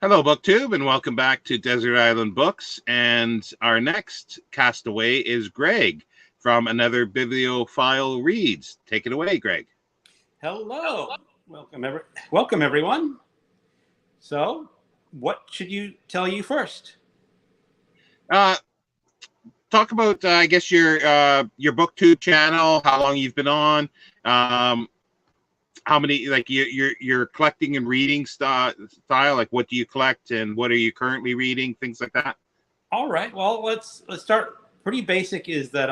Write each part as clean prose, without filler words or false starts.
Hello, BookTube, and welcome back to Desert Island Books. And our next castaway is Greg from another Bibliophile Reads. Take it away, Greg. Hello, welcome everyone. So, what should you tell you first? Talk about, I guess, your BookTube channel, how long you've been on, how many, like your collecting and reading style, like what do you collect and what are you currently reading, things like that. All right. Well, let's start pretty basic. Is that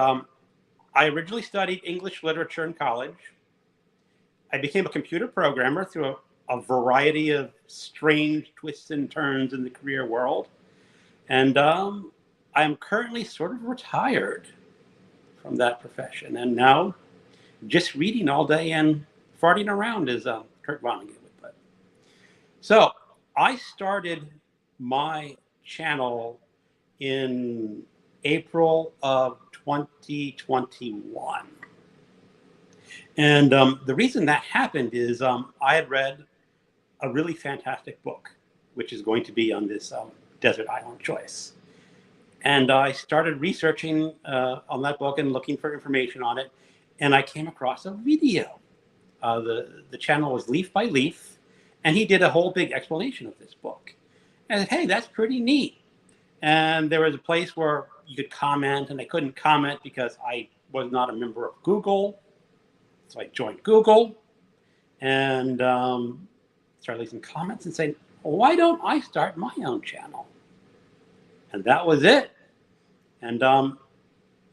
I originally studied English literature in college. I became a computer programmer through a variety of strange twists and turns in the career world, and I'm currently sort of retired from that profession, and now just reading all day and farting around, as Kurt Vonnegut would put. So I started my channel in April of 2021. And the reason that happened is I had read a really fantastic book, which is going to be on this Desert Island Choice. And I started researching on that book and looking for information on it. And I came across a video. The channel was Leaf by Leaf, and he did a whole big explanation of this book. And I said, hey, that's pretty neat. And there was a place where you could comment, and I couldn't comment because I was not a member of Google. So I joined Google and started leaving comments and saying, well, why don't I start my own channel? And that was it. And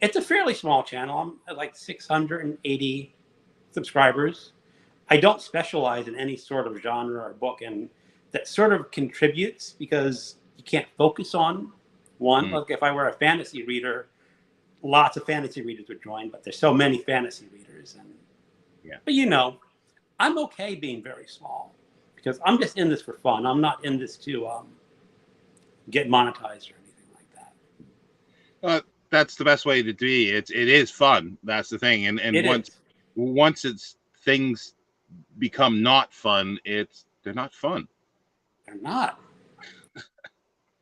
it's a fairly small channel. I'm at like 680 subscribers. I don't specialize in any sort of genre or book, and that sort of contributes because you can't focus on one. Like if I were a fantasy reader, lots of fantasy readers would join, but there's so many fantasy readers. And but I'm okay being very small because I'm just in this for fun. I'm not in this to get monetized or anything like that. That's the best way to be. It is fun. That's the thing. And once it's things become not fun, they're not fun. They're not.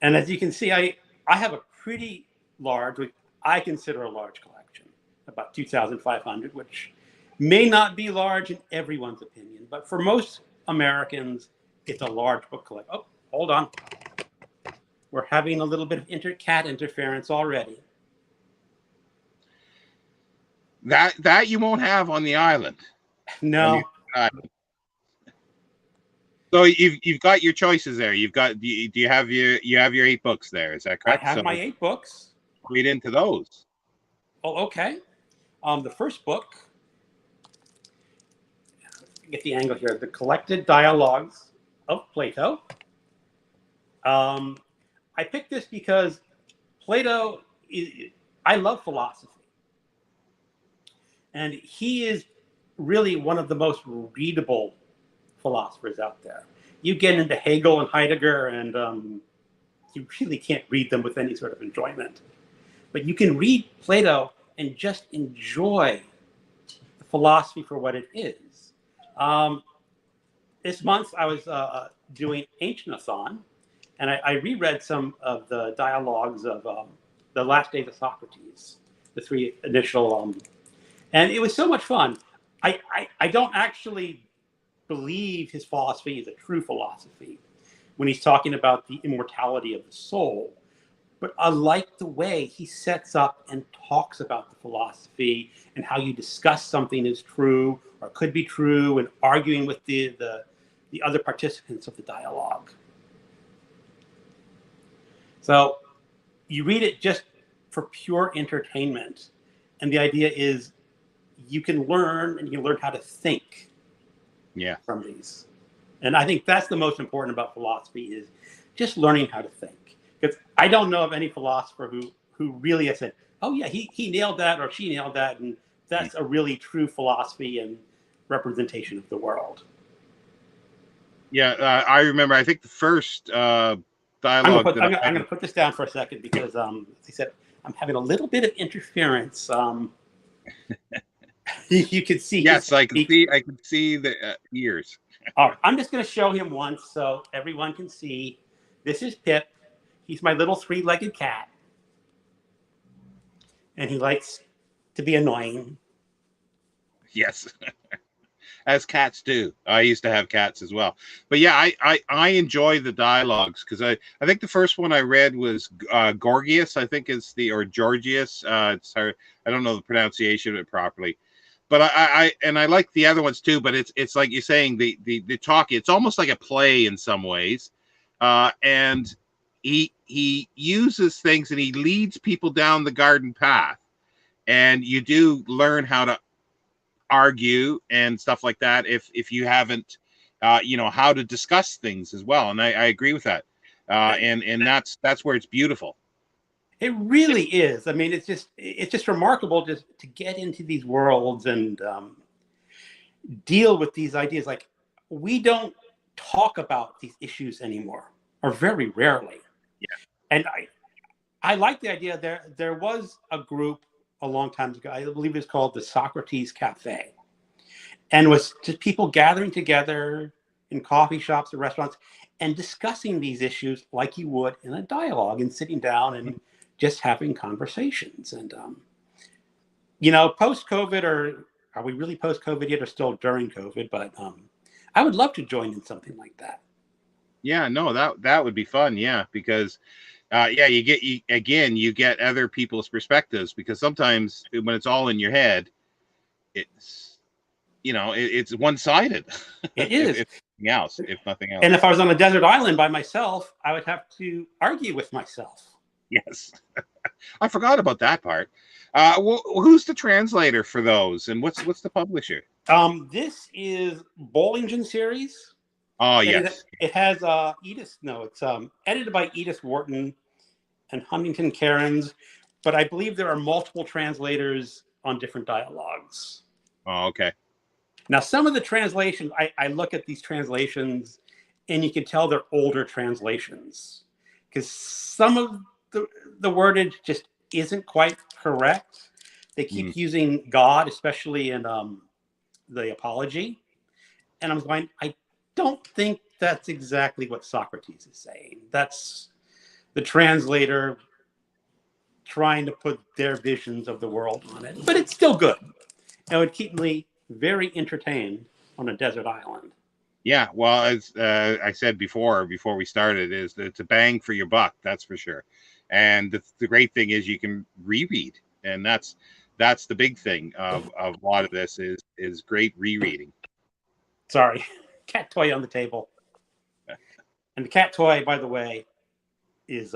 And as you can see, I have a pretty large, which I consider a large collection, about 2,500, which may not be large in everyone's opinion, but for most Americans, it's a large book collection. Oh, hold on. We're having a little bit of cat interference already. That you won't have on the island. No. So you've got your choices there. You've got do you have your 8 books there? Is that correct? I have my 8 books. Read into those. Oh, okay. The first book. Get the angle here. The Collected Dialogues of Plato. I picked this because Plato. I love philosophy. And he is really one of the most readable philosophers out there. You get into Hegel and Heidegger, and you really can't read them with any sort of enjoyment. But you can read Plato and just enjoy the philosophy for what it is. This month I was doing Ancient-a-thon, and I reread some of the dialogues of the Last Days of Socrates, the 3 initial and it was so much fun. I don't actually believe his philosophy is a true philosophy when he's talking about the immortality of the soul. But I like the way he sets up and talks about the philosophy and how you discuss something is true or could be true, and arguing with the other participants of the dialogue. So you read it just for pure entertainment. And the idea is you can learn, and you can learn how to think from these. And I think that's the most important about philosophy, is just learning how to think. Because I don't know of any philosopher who really has said, oh yeah, he nailed that or she nailed that, and that's a really true philosophy and representation of the world. Yeah, I remember, I think the first dialogue... I'm going to put this down for a second because, as I said, I'm having a little bit of interference. You can see. Yes, I can see the ears. All right, I'm just going to show him once so everyone can see. This is Pip. He's my little three-legged cat. And he likes to be annoying. Yes. As cats do. I used to have cats as well. But yeah, I enjoy the dialogues because I think the first one I read was Gorgias, I think is the, or Georgius. It's hard, I don't know the pronunciation of it properly. But I like the other ones too, but it's like you're saying, the talk, it's almost like a play in some ways. And he uses things and he leads people down the garden path. And you do learn how to argue and stuff like that if you haven't how to discuss things as well, and I agree with that, and that's where it's beautiful. It really is. I mean, it's just remarkable just to get into these worlds and deal with these ideas. Like, we don't talk about these issues anymore, or very rarely. Yeah. And I like the idea. There was a group a long time ago, I believe it's called the Socrates Cafe, and it was just people gathering together in coffee shops or restaurants and discussing these issues like you would in a dialogue, and sitting down and just having conversations. And post-COVID, or are we really post-COVID yet, or still during COVID? But I would love to join in something like that. Yeah, no, that would be fun. Yeah, because you get other people's perspectives, because sometimes when it's all in your head, it's it's one-sided. It is. if nothing else. And if I was on a desert island by myself, I would have to argue with myself. Yes. I forgot about that part. Who's the translator for those, and what's the publisher? This is Bollingen series. Oh, yes. It has Edith. No, it's edited by Edith Wharton and Huntington Cairns, but I believe there are multiple translators on different dialogues. Oh, okay. Now, some of the translations, I look at these translations, and you can tell they're older translations, because some of the wordage just isn't quite correct. They keep using God, especially in the Apology. And I'm going, I don't think that's exactly what Socrates is saying. That's the translator trying to put their visions of the world on it. But it's still good. It would keep me very entertained on a desert island. Yeah, well, as I said before we started, is that it's a bang for your buck, that's for sure. And the great thing is you can reread, and that's the big thing of a lot of this is great rereading. Sorry, cat toy on the table. And the cat toy, by the way, is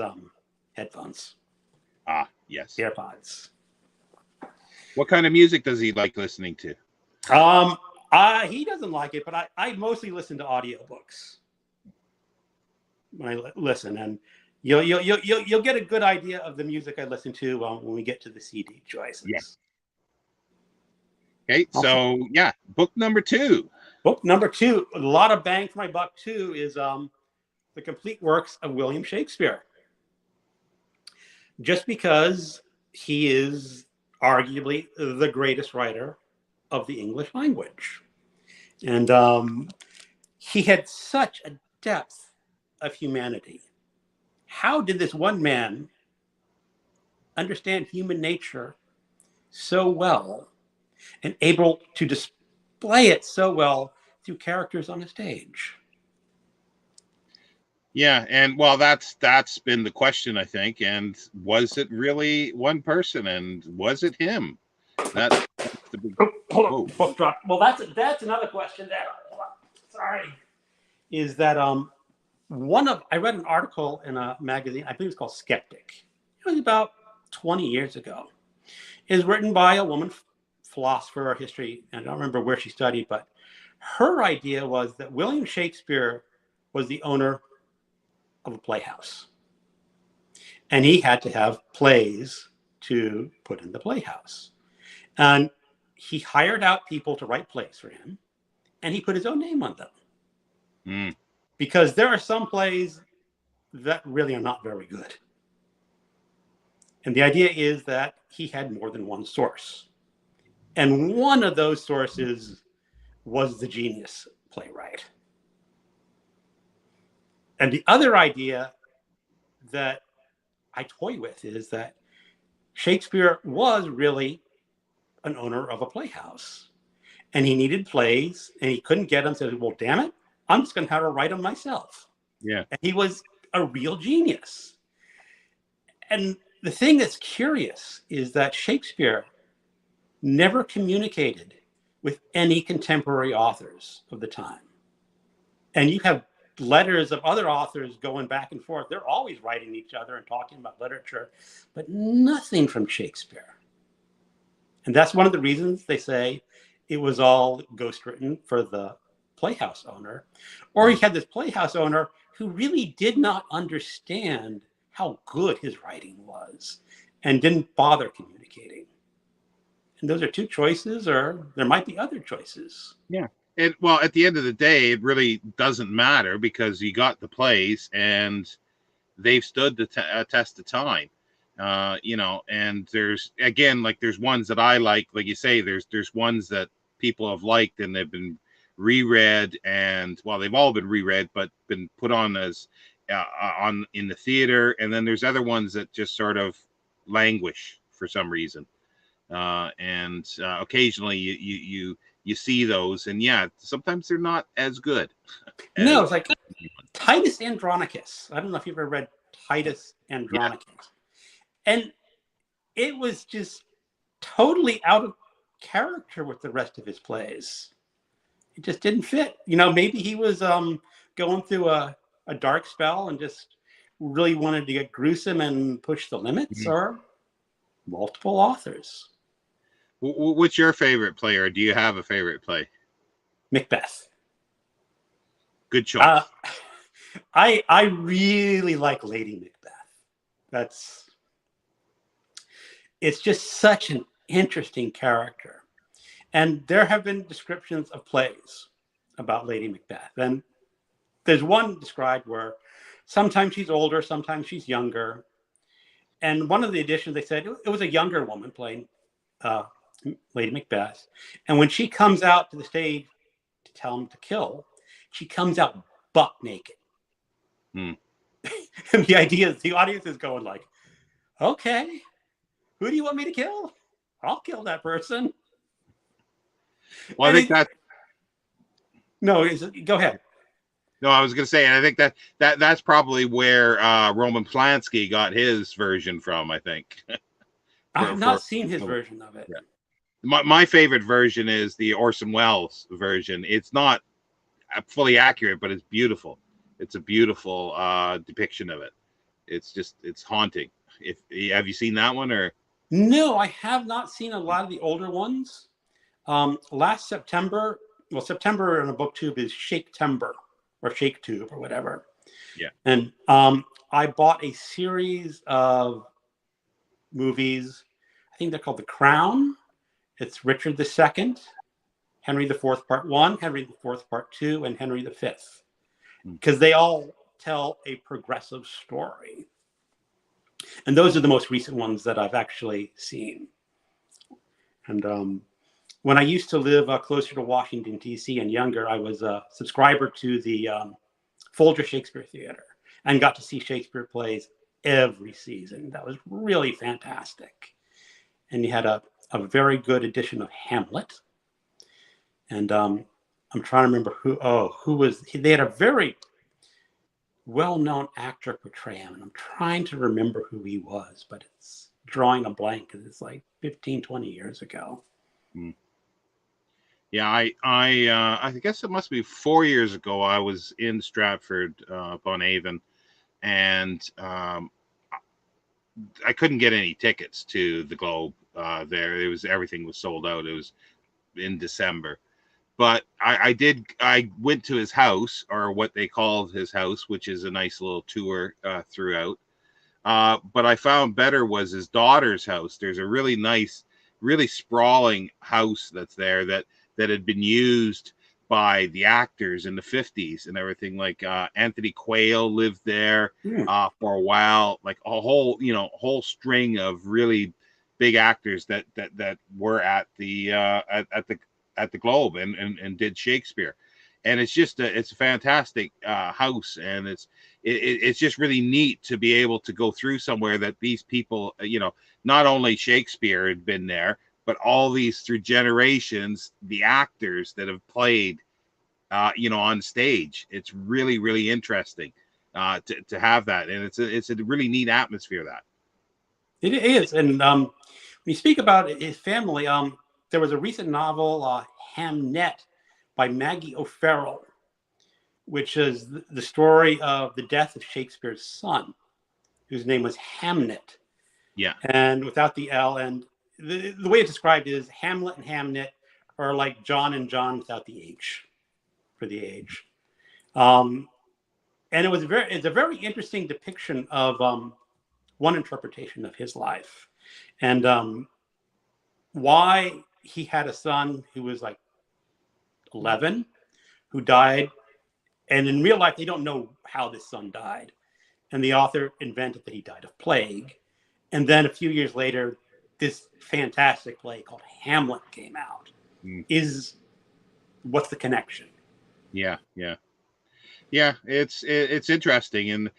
headphones. Ah, yes. AirPods. What kind of music does he like listening to? He doesn't like it, but I mostly listen to audiobooks when I listen, and you'll get a good idea of the music I listen to when we get to the CD choices. Yes. Okay, so yeah, book number 2. Book number 2, a lot of bang for my buck too, is the complete works of William Shakespeare. Just because he is arguably the greatest writer of the English language. And he had such a depth of humanity. How did this one man understand human nature so well and able to display it so well through characters on a stage? Yeah, and well, that's been the question, I think. And was it really one person, and was it him? That's the big. Hold on, book drop. Well, that's another question. Is that I read an article in a magazine, I think it's called Skeptic. It was about 20 years ago. It was written by a woman philosopher or history, and I don't remember where she studied, but her idea was that William Shakespeare was the owner of a playhouse, and he had to have plays to put in the playhouse, and he hired out people to write plays for him, and he put his own name on them. Because there are some plays that really are not very good, and the idea is that he had more than one source, and one of those sources was the genius playwright. And the other idea that I toy with is that Shakespeare was really an owner of a playhouse, and he needed plays and he couldn't get them. So, well, damn it, I'm just going to have to write them myself. Yeah. And he was a real genius. And the thing that's curious is that Shakespeare never communicated with any contemporary authors of the time. And you have letters of other authors going back and forth. They're always writing each other and talking about literature, but nothing from Shakespeare. And that's one of the reasons they say it was all ghostwritten for the playhouse owner. Or he had this playhouse owner who really did not understand how good his writing was and didn't bother communicating. And those are two choices, or there might be other choices. Yeah. Well, at the end of the day, it really doesn't matter because you got the plays and they've stood the test of time. And there's, again, like there's ones that I like you say, there's ones that people have liked and they've been reread, and well, they've all been reread, but been put on as in the theater. And then there's other ones that just sort of languish for some reason. And occasionally you see those, and yeah, sometimes they're not as good. No, it's like Titus Andronicus. I don't know if you've ever read Titus Andronicus. Yeah. And it was just totally out of character with the rest of his plays. It just didn't fit. Maybe he was going through a dark spell and just really wanted to get gruesome and push the limits, mm-hmm. or multiple authors. What's your favorite play, or do you have a favorite play? Macbeth. Good choice. I really like Lady Macbeth. It's just such an interesting character. And there have been descriptions of plays about Lady Macbeth. And there's one described where sometimes she's older, sometimes she's younger. And one of the editions, they said it was a younger woman playing Lady Macbeth. And when she comes out to the stage to tell him to kill, she comes out buck naked. And the idea is the audience is going like, okay, who do you want me to kill? I'll kill that person. Well, I think that. No, go ahead. No, I was going to say, and I think that's probably where Roman Polanski got his version from, I think. I've not seen his version of it. Yeah. My favorite version is the Orson Welles version. It's not fully accurate, but it's beautiful. It's a beautiful depiction of it. It's haunting. Have you seen that one, or? No, I have not seen a lot of the older ones. Last September, September in a booktube is Shake-Tember or Shake-Tube or whatever. Yeah. And I bought a series of movies. I think they're called The Crown. It's Richard II, Henry IV Part 1, Henry IV Part 2, and Henry V. Because they all tell a progressive story. And those are the most recent ones that I've actually seen. And when I used to live closer to Washington, D.C. and younger, I was a subscriber to the Folger Shakespeare Theater and got to see Shakespeare plays every season. That was really fantastic. And you had a very good edition of Hamlet. And I'm trying to remember who was, they had a very well-known actor portray him. And I'm trying to remember who he was, but it's drawing a blank because it's like 15, 20 years ago. Yeah, I guess it must be 4 years ago. I was in Stratford upon Avon, and I couldn't get any tickets to the Globe there. Everything was sold out. It was in December. But I went to his house, or what they called his house, which is a nice little tour throughout. But I found better was his daughter's house. There's a really nice, really sprawling house that's there that had been used by the actors in the 50s and everything. Like Anthony Quayle lived there for a while, like a whole string of really big actors that were at the Globe and did Shakespeare. and it's a fantastic house, and it's just really neat to be able to go through somewhere that these people, not only Shakespeare had been there, but all these through generations, the actors that have played, on stage. It's really, really interesting to have that, and it's a really neat atmosphere. That it is. And when you speak about his family, there was a recent novel, Hamnet, by Maggie O'Farrell, which is the story of the death of Shakespeare's son, whose name was Hamnet. Yeah. And without the L. And the way it's described is Hamlet and Hamnet are like John and John without the H for the age. And it's a very interesting depiction of one interpretation of his life, and why he had a son who was like 11, who died. And in real life, they don't know how this son died. And the author invented that he died of plague. And then a few years later, this fantastic play called Hamlet came out. What's the connection? Yeah. It's interesting, and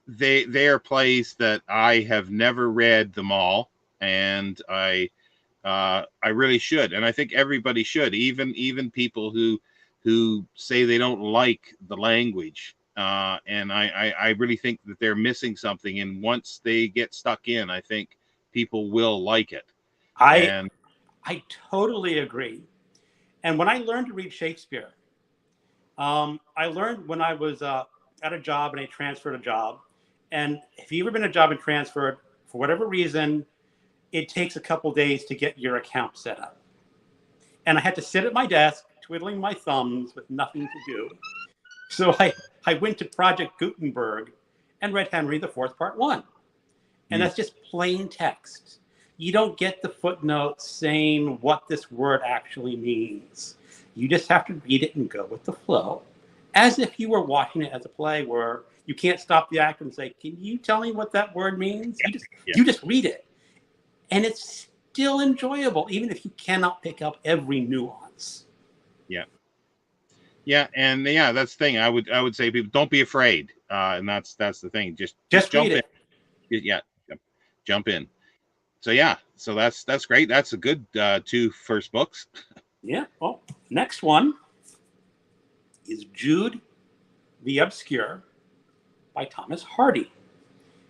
they are plays that I have never read them all, and I really should, and I think everybody should, even people who say they don't like the language, and I really think that they're missing something, and once they get stuck in, I think people will like it. I totally agree. And when I learned to read Shakespeare, I learned when I was at a job and I transferred a job. And if you've ever been a job and transferred, for whatever reason, it takes a couple days to get your account set up. And I had to sit at my desk, twiddling my thumbs with nothing to do. So I went to Project Gutenberg and read Henry IV, Part 1. And that's just plain text. You don't get the footnotes saying what this word actually means. You just have to read it and go with the flow, as if you were watching it as a play where you can't stop the actor and say, "Can you tell me what that word means?" You just read it. And it's still enjoyable, even if you cannot pick up every nuance. And that's the thing. I would say, people, don't be afraid, and that's the thing. Just jump read in. Jump in. So that's great. That's a good 2 first books. Yeah. Well, next one is Jude the Obscure by Thomas Hardy.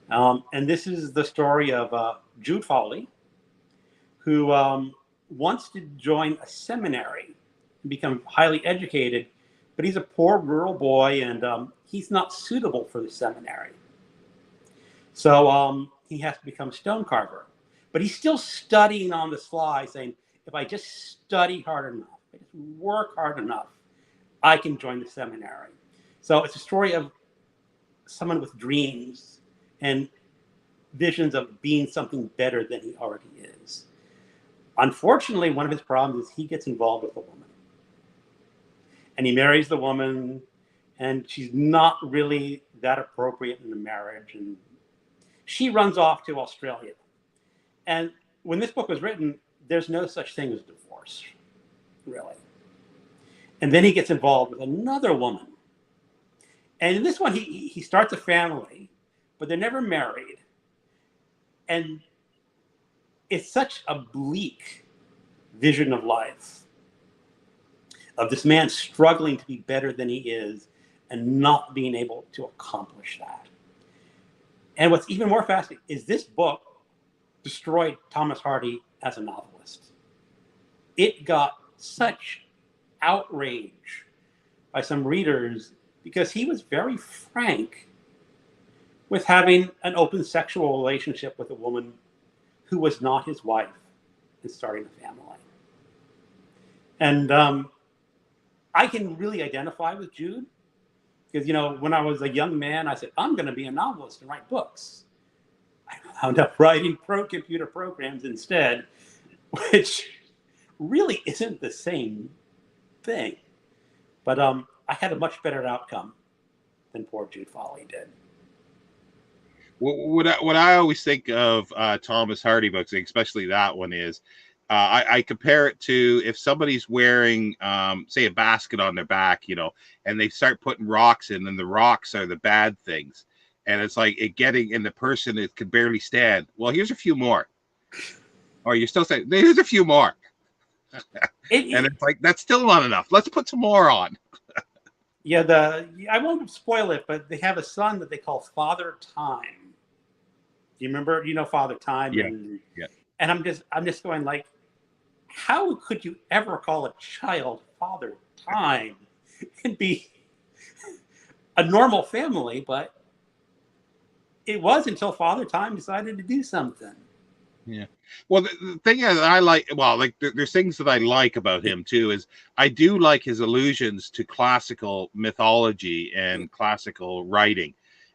And this is the story of Jude Foley, who wants to join a seminary and become highly educated, but he's a poor rural boy, and he's not suitable for the seminary. So he has to become a stone carver. But he's still studying on the sly, saying, if I just study hard enough, if I just work hard enough, I can join the seminary. So it's a story of someone with dreams and visions of being something better than he already is. Unfortunately, one of his problems is he gets involved with a woman. And he marries the woman, and she's not really that appropriate in the marriage. And she runs off to Australia. And when this book was written, there's no such thing as divorce, really. And then he gets involved with another woman. And in this one, he starts a family, but they're never married. And it's such a bleak vision of life, of this man struggling to be better than he is and not being able to accomplish that. And what's even more fascinating is this book destroyed Thomas Hardy as a novelist. It got such outrage by some readers because he was very frank with having an open sexual relationship with a woman who was not his wife and starting a family. And I can really identify with Jude because, when I was a young man, I said, I'm going to be a novelist and write books. I wound up writing computer programs instead, which really isn't the same thing. But I had a much better outcome than poor Jude Foley did. What I always think of Thomas Hardy books, especially that one, is I compare it to if somebody's wearing, say, a basket on their back, and they start putting rocks in, and the rocks are the bad things. And it's like and the person that could barely stand. Well, here's a few more. Or you're still saying, here's a few more. And it's like, that's still not enough. Let's put some more on. Yeah, I won't spoil it, but they have a son that they call Father Time. Do you remember? Father Time? Yeah. And I'm just going like, how could you ever call a child Father Time and be a normal family? But it was until Father Time decided to do something. Yeah. Well, the thing is, I like, there's things that I like about him too, is I do like his allusions to classical mythology and classical writing.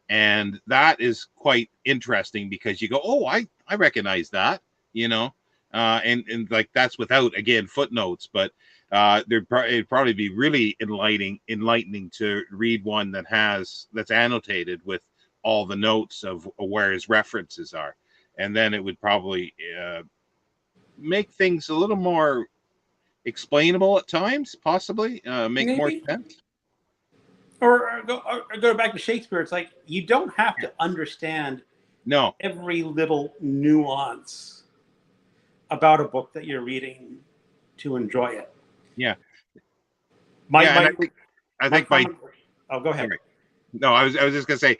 And that is quite interesting because you go, oh, I recognize that, and like that's without, again, footnotes, but it'd probably be really enlightening to read one that's annotated with all the notes of where his references are. And then it would probably make things a little more explainable at times, possibly make Maybe. more sense. Or go back to Shakespeare. It's like you don't have to understand every little nuance about a book that you're reading to enjoy it. Yeah. I think oh, go ahead. Sorry. No, I was just gonna say,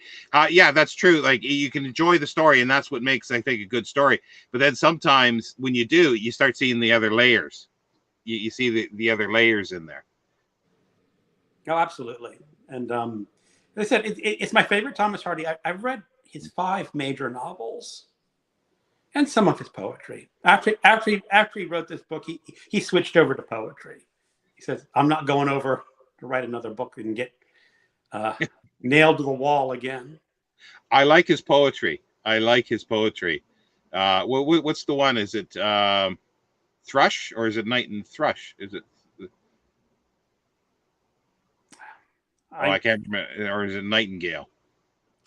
yeah, that's true. Like you can enjoy the story, and that's what makes, I think, a good story. But then sometimes when you do, you start seeing the other layers. You see the other layers in there. Oh, absolutely. And as I said, it's my favorite Thomas Hardy. I've read his 5 major novels and some of his poetry. After he wrote this book, he switched over to poetry. He says, "I'm not going over to write another book and get nailed to the wall again." I like his poetry. What's the one? Is it Thrush, or is it Night and Thrush? Is it? I can't remember. Or is it Nightingale?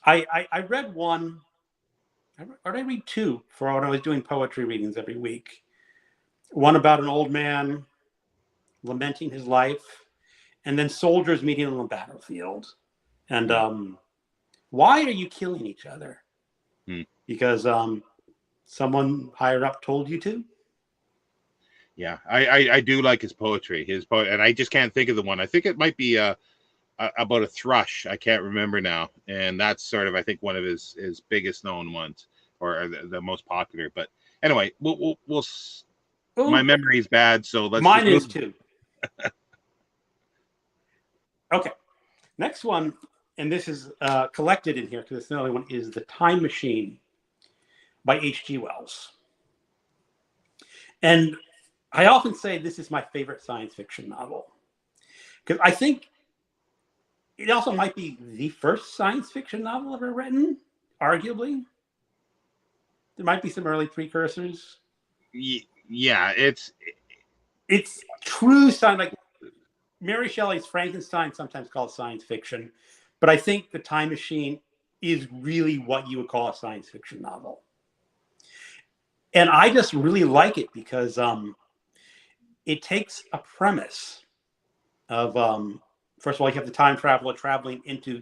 I read one. I read 2 for when I was doing poetry readings every week. One about an old man lamenting his life, and then soldiers meeting on the battlefield. And why are you killing each other? Because someone higher up told you to? Yeah, I do like his poetry. And I just can't think of the one. I think it might be about a thrush. I can't remember now. And that's sort of, I think, one of his biggest known ones, or the most popular. But anyway, we'll my memory is bad, so let's. Mine is too. Okay, next one, and this is collected in here because it's the only one, is The Time Machine by H.G. Wells. And I often say this is my favorite science fiction novel because I think it also might be the first science fiction novel ever written, arguably. There might be some early precursors. Yeah, it's true science. Like Mary Shelley's Frankenstein, sometimes called science fiction, but I think The Time Machine is really what you would call a science fiction novel. And I just really like it because it takes a premise of, first of all, you have the time traveler traveling into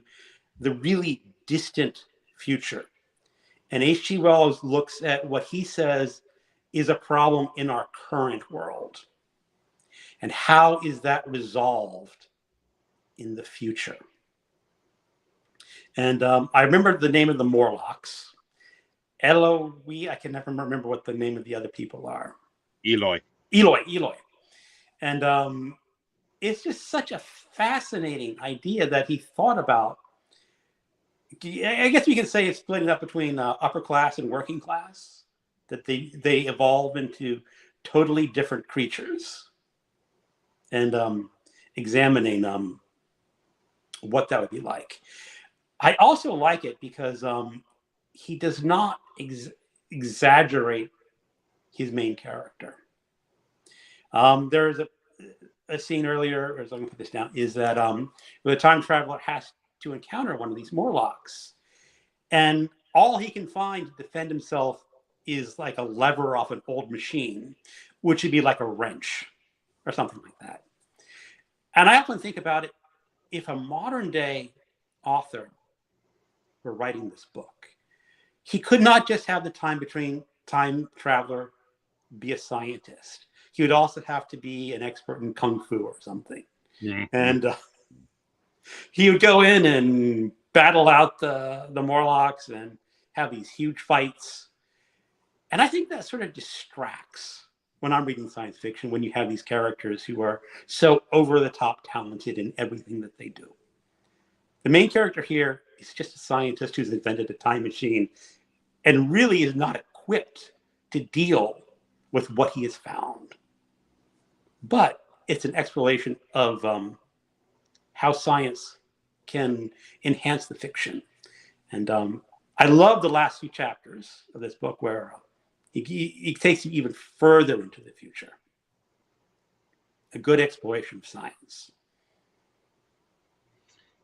the really distant future. And H.G. Wells looks at what he says is a problem in our current world. And how is that resolved in the future? And I remember the name of the Morlocks. Eloy, I can never remember what the name of the other people are. Eloy. And it's just such a fascinating idea that he thought about. I guess we can say it's split up between upper class and working class, that they evolve into totally different creatures. And examining what that would be like. I also like it because he does not exaggerate his main character. There's a scene earlier, as I'm going to put this down, is that the time traveler has to encounter one of these Morlocks. And all he can find to defend himself is like a lever off an old machine, which would be like a wrench or something like that. And I often think about it, if a modern day author were writing this book, he could not just have the time between time traveler, be a scientist. He would also have to be an expert in kung fu or something. Mm-hmm. And he would go in and battle out the Morlocks and have these huge fights. And I think that sort of distracts when I'm reading science fiction, when you have these characters who are so over-the-top talented in everything that they do. The main character here is just a scientist who's invented a time machine and really is not equipped to deal with what he has found. But it's an exploration of how science can enhance the fiction. And I love the last few chapters of this book where he takes you even further into the future. A good exploration of science.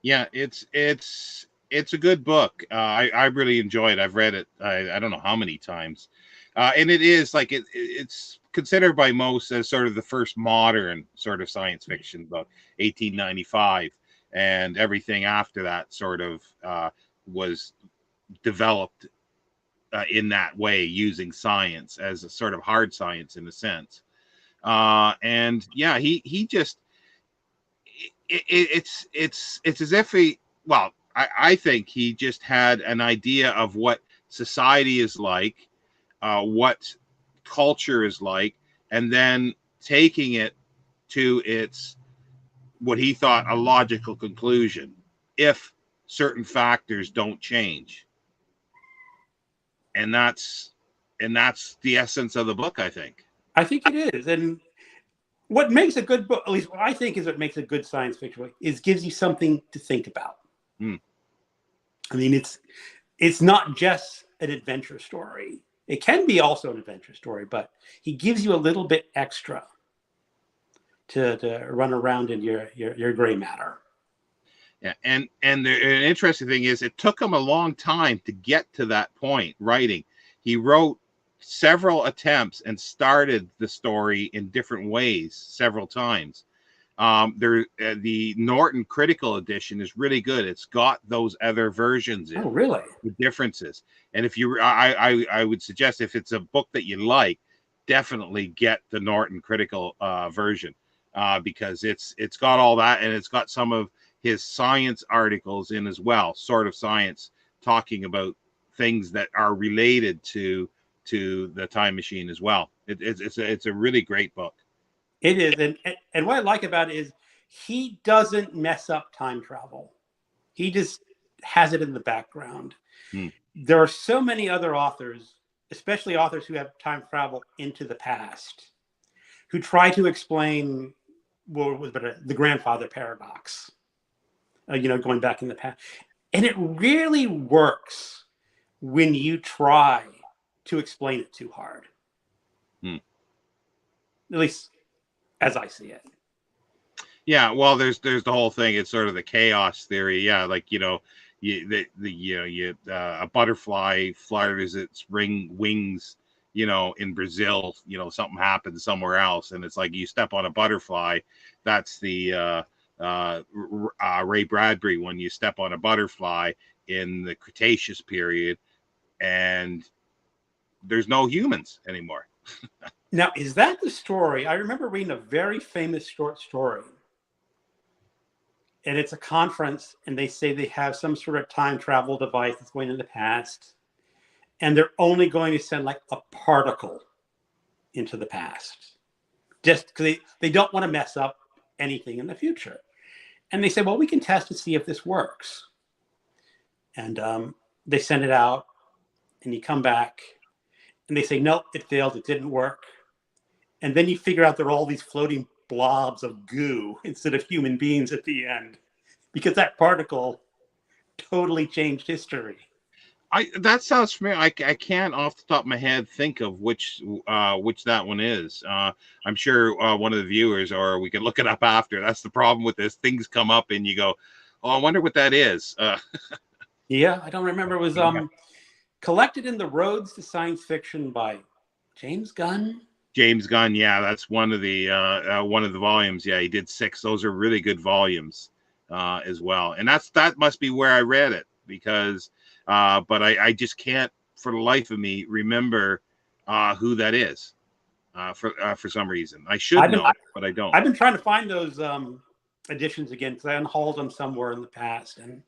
Yeah, it's a good book. I really enjoy it. I've read it. I don't know how many times, and it is like it's considered by most as sort of the first modern sort of science fiction book, 1895, and everything after that sort of was developed in that way, using science as a sort of hard science in a sense. And yeah, he just. It's as if I think he just had an idea of what society is like, what culture is like, and then taking it to its what he thought a logical conclusion if certain factors don't change. And that's the essence of the book, I think. I think it is. And what makes a good book, at least what I think is what makes a good science fiction book, is gives you something to think about. I mean, it's not just an adventure story. It can be also an adventure story, but he gives you a little bit extra to run around in your gray matter. Yeah, and an interesting thing is it took him a long time to get to that point writing. He wrote several attempts and started the story in different ways several times. The Norton Critical Edition is really good. It's got those other versions in. Oh, really? The differences. And if you, I would suggest if it's a book that you like, definitely get the Norton Critical version because it's got all that, and it's got some of his science articles in as well, sort of science, talking about things that are related to the time machine as well. It's a really great book. It is, and what I like about it is he doesn't mess up time travel. He just has it in the background. There are so many other authors, especially authors who have time travel into the past, who try to explain what was the grandfather paradox, going back in the past. And it really works when you try to explain it too hard. At least as I see it. Yeah, well, there's the whole thing. It's sort of the chaos theory. Yeah, like a butterfly flutters its wings, in Brazil. Something happens somewhere else, and it's like you step on a butterfly. That's the Ray Bradbury when you step on a butterfly in the Cretaceous period, and there's no humans anymore. Now, is that the story? I remember reading a very famous short story. And it's a conference, and they say they have some sort of time travel device that's going in the past. And they're only going to send like a particle into the past. Just because they don't want to mess up anything in the future. And they say, well, we can test to see if this works. And they send it out, and you come back. And they say, nope, it failed. It didn't work. And then you figure out there are all these floating blobs of goo instead of human beings at the end, because that particle totally changed history. That sounds familiar. I can't off the top of my head think of which that one is. I'm sure one of the viewers, or we can look it up after. That's the problem with this. Things come up and you go, oh, I wonder what that is. Yeah, I don't remember. It was collected in the Roads to Science Fiction by James Gunn. James Gunn, yeah, that's one of the volumes. Yeah, he did 6. Those are really good volumes as well. And that must be where I read it, because but I just can't for the life of me remember who that is for some reason. I should know, but I don't. I've been trying to find those editions again because I unhauled them somewhere in the past, and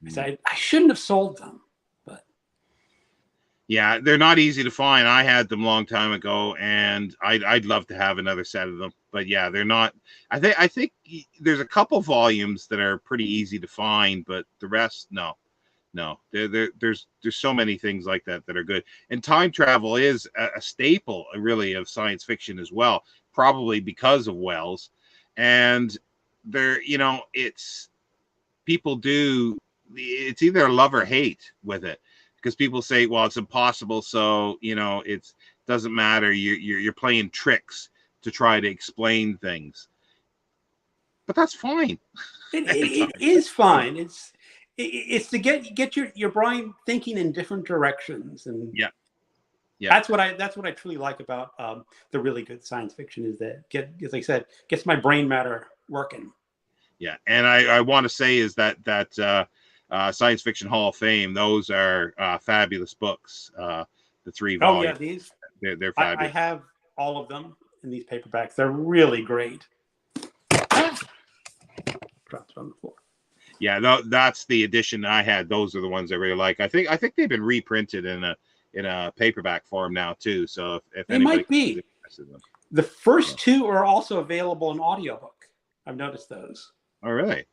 I said I shouldn't have sold them. Yeah, they're not easy to find. I had them a long time ago, and I'd love to have another set of them. But yeah, they're not. I think there's a couple volumes that are pretty easy to find, but the rest, no. There's so many things like that that are good. And time travel is a staple, really, of science fiction as well, probably because of Wells. And it's people do. It's either love or hate with it. Because people say, well, it's impossible, so it doesn't matter. You're playing tricks to try to explain things, but that's fine. It is fine. It's to get your brain thinking in different directions, and yeah. That's what I truly like about the really good science fiction is that as I said, gets my brain matter working. Yeah, and I want to say is that. Science Fiction Hall of Fame. Those are fabulous books. The 3 volumes. Oh yeah, these they're fabulous. I have all of them in these paperbacks. They're really great. Dropped on the floor. Yeah, that's the edition I had. Those are the ones I really like. I think they've been reprinted in a paperback form now too. So if they might be. The first 2 are also available in audiobook. I've noticed those. Oh really?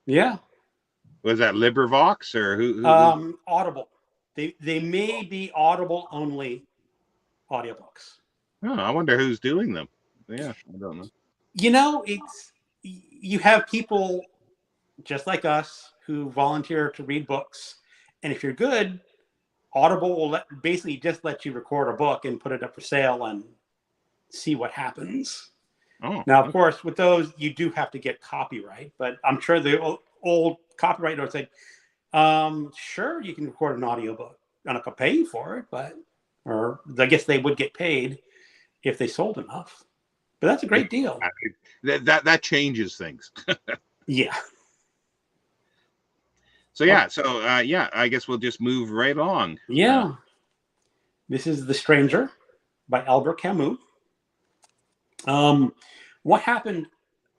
Yeah. Was that LibriVox or who? Audible. They may be Audible only audiobooks. Oh, I wonder who's doing them. Yeah, I don't know. You have people just like us who volunteer to read books, and if you're good, Audible will basically just let you record a book and put it up for sale and see what happens. Oh, now, of course, with those you do have to get copyright, but I'm sure the old copyright notes say, sure, you can record an audiobook. I'm not gonna pay you for it, or I guess they would get paid if they sold enough. But that's a great deal. That changes things. Yeah. So I guess we'll just move right along. Yeah. This is The Stranger by Albert Camus. What happened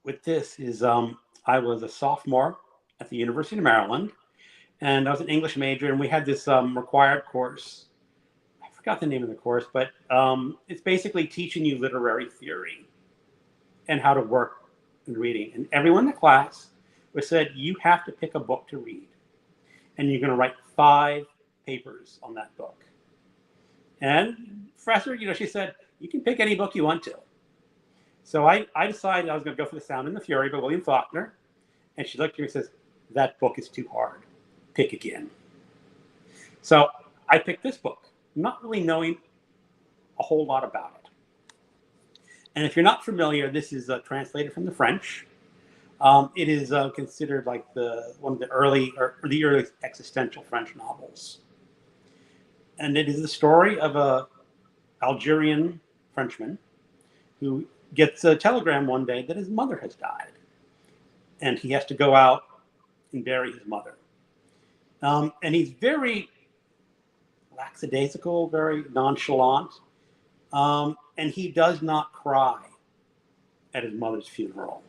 with this is I was a sophomore at the University of Maryland, and I was an English major, and we had this required course. I forgot the name of the course, but it's basically teaching you literary theory and how to work in reading. And everyone in the class was said, you have to pick a book to read, and you're going to write 5 papers on that book. And professor, she said, you can pick any book you want to. So I decided I was going to go for The Sound and the Fury by William Faulkner. And she looked at me and says, that book is too hard. Pick again. So I picked this book, not really knowing a whole lot about it. And if you're not familiar, this is translated from the French. It is considered like one of the early existential French novels. And it is the story of a Algerian Frenchman who gets a telegram one day that his mother has died. And he has to go out and bury his mother. And he's very lackadaisical, very nonchalant. And he does not cry at his mother's funeral.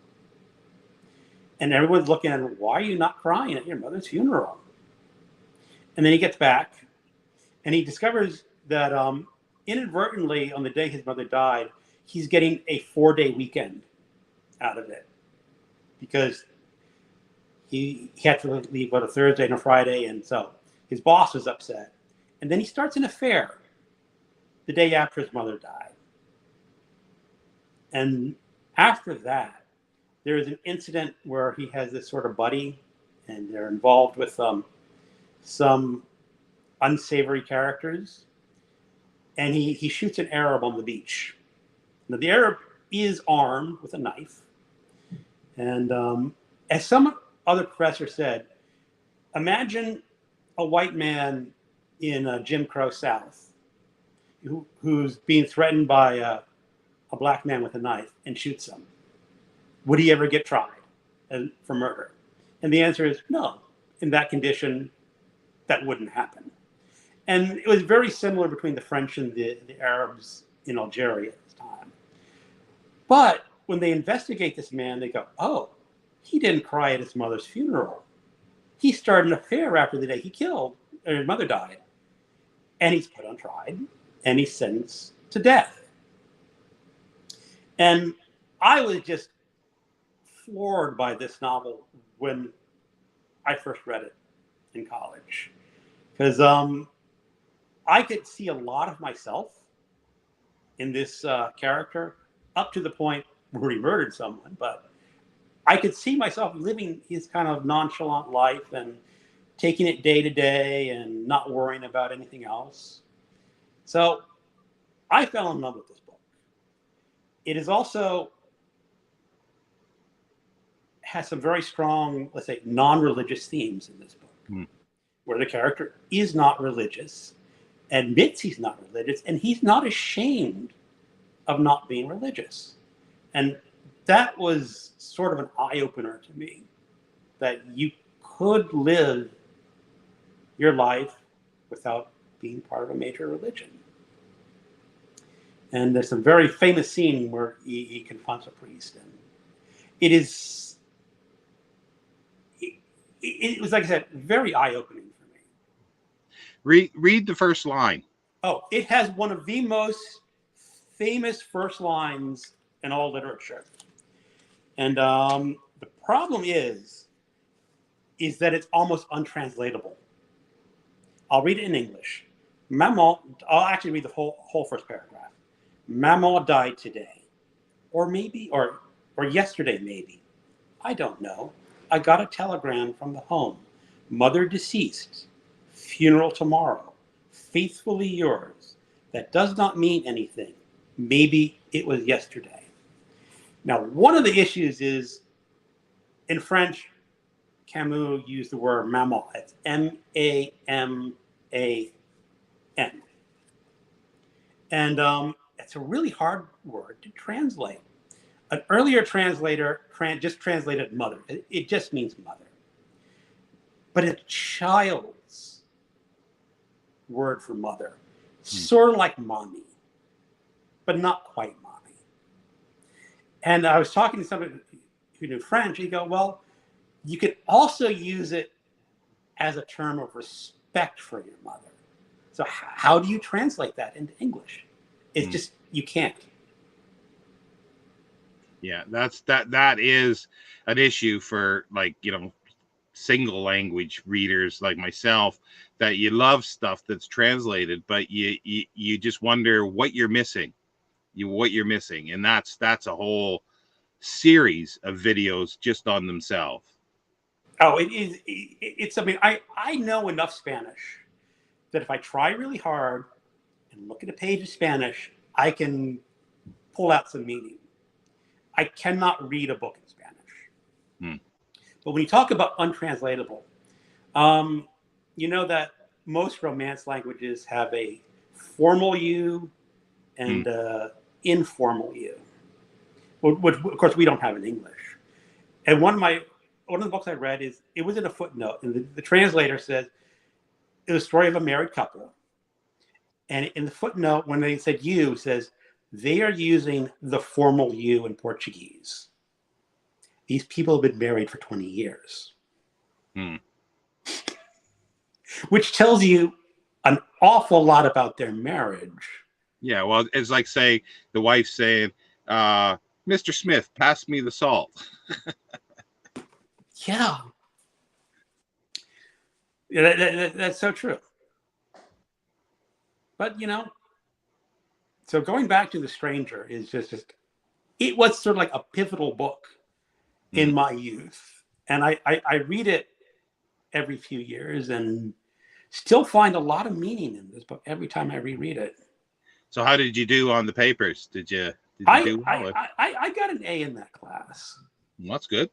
And everyone's looking at him, why are you not crying at your mother's funeral? And then he gets back and he discovers that inadvertently on the day his mother died, he's getting a 4-day weekend out of it. Because he had to leave on a Thursday and a Friday, and so his boss was upset. And then he starts an affair the day after his mother died. And after that, there is an incident where he has this sort of buddy, and they're involved with some unsavory characters. And he shoots an Arab on the beach. Now, the Arab is armed with a knife. And as some other professor said, imagine a white man in Jim Crow South, who's being threatened by a black man with a knife and shoots him, would he ever get tried for murder? And the answer is no. In that condition, that wouldn't happen. And it was very similar between the French and the Arabs in Algeria at this time. But when they investigate this man, they go, oh, he didn't cry at his mother's funeral. He started an affair after the day he killed, or his mother died. And he's put on trial, and he's sentenced to death. And I was just floored by this novel when I first read it in college. Because I could see a lot of myself in this character, up to the point where he murdered someone. But I could see myself living his kind of nonchalant life and taking it day to day and not worrying about anything else. So I fell in love with this book. It is also has some very strong, let's say, non-religious themes in this book, where the character is not religious, admits he's not religious, and he's not ashamed of not being religious. And that was sort of an eye-opener to me, that you could live your life without being part of a major religion. And there's a very famous scene where he confronts a priest, and it was, like I said, very eye-opening for me. Read the first line. Oh, it has one of the most famous first lines in all literature. And the problem is that it's almost untranslatable. I'll read it in English. Maman, I'll actually read the whole first paragraph. Maman died today. Or maybe, or yesterday maybe. I don't know. I got a telegram from the home. Mother deceased. Funeral tomorrow. Faithfully yours. That does not mean anything. Maybe it was yesterday. Now, one of the issues is, in French, Camus used the word maman. It's M-A-M-A-N. And it's a really hard word to translate. An earlier translator just translated mother. It just means mother. But a child's word for mother, sort of like mommy, but not quite mommy. And I was talking to somebody who knew French. He go, well, you could also use it as a term of respect for your mother. So how do you translate that into English? It's just, you can't. Yeah, that is an issue for, like, single language readers like myself, that you love stuff that's translated, but you just wonder what you're missing. And that's a whole series of videos just on themselves. Oh, it's something. I know enough Spanish that if I try really hard and look at a page of Spanish, I can pull out some meaning. I cannot read a book in Spanish. But when you talk about untranslatable, you know that most Romance languages have a formal you and informal you, which of course we don't have in English. And one of the books I read it was in a footnote, and the translator said it was a story of a married couple. And in the footnote, when they said you, says they are using the formal you in Portuguese. These people have been married for 20 years. Which tells you an awful lot about their marriage. Yeah, well, it's like, say, the wife saying, Mr. Smith, pass me the salt. Yeah. That's so true. But, so going back to The Stranger is just it was sort of like a pivotal book in my youth. And I read it every few years and still find a lot of meaning in this book every time I reread it. So how did you do on the papers? Did you do well? I got an A in that class. Well, that's good.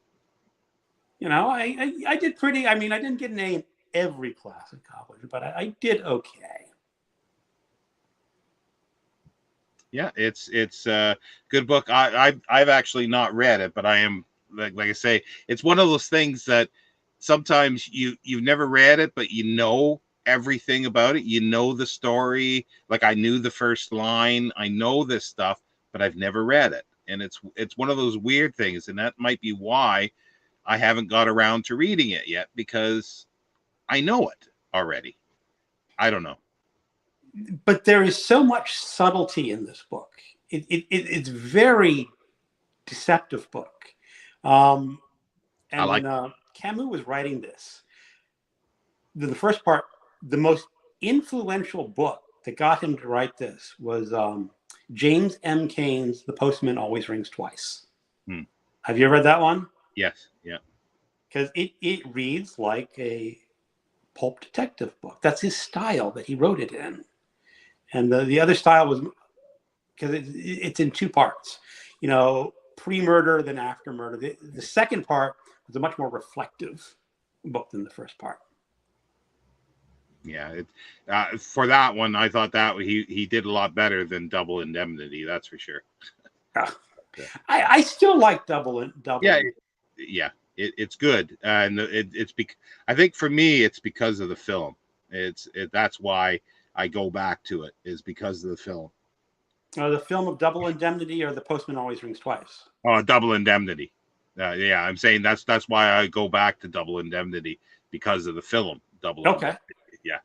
I did pretty. I mean, I didn't get an A in every class in college, but I did okay. Yeah, it's a good book. I've actually not read it, but I am like I say, it's one of those things that sometimes you've never read it, but you know everything about it. You know the story. Like I knew the first line. I know this stuff, but I've never read it. And it's one of those weird things, and that might be why I haven't got around to reading it yet, because I know it already. I don't know. But there is so much subtlety in this book. It's very deceptive book. And I like. when Camus was writing this, the first part, the most influential book that got him to write this was James M. Cain's The Postman Always Rings Twice. Have you ever read that one? Yes. Yeah. Because it reads like a pulp detective book. That's his style that he wrote it in. And the other style was, because it's in two parts, you know, pre-murder, then after murder. The second part was a much more reflective book than the first part. Yeah, for that one, I thought that he did a lot better than Double Indemnity. That's for sure. Yeah. I still like Double. Yeah, yeah, it's good, and I think for me, it's because of the film. That's why I go back to it, is because of the film. The film of Double Indemnity or The Postman Always Rings Twice? Oh, Double Indemnity. Yeah, I'm saying that's why I go back to Double Indemnity, because of the film Double Indemnity. Yeah,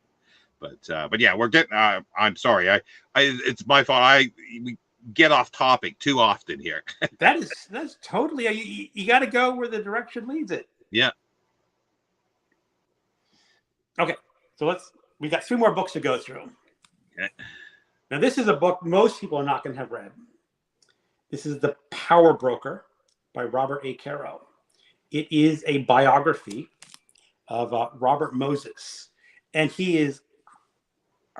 but yeah, we're getting. I'm sorry. It's my fault. We get off topic too often here. that's totally. You got to go where the direction leads it. Yeah. Okay, so we got 3 more books to go through. Okay. Now, this is a book most people are not going to have read. This is The Power Broker by Robert A. Caro. It is a biography of Robert Moses, and he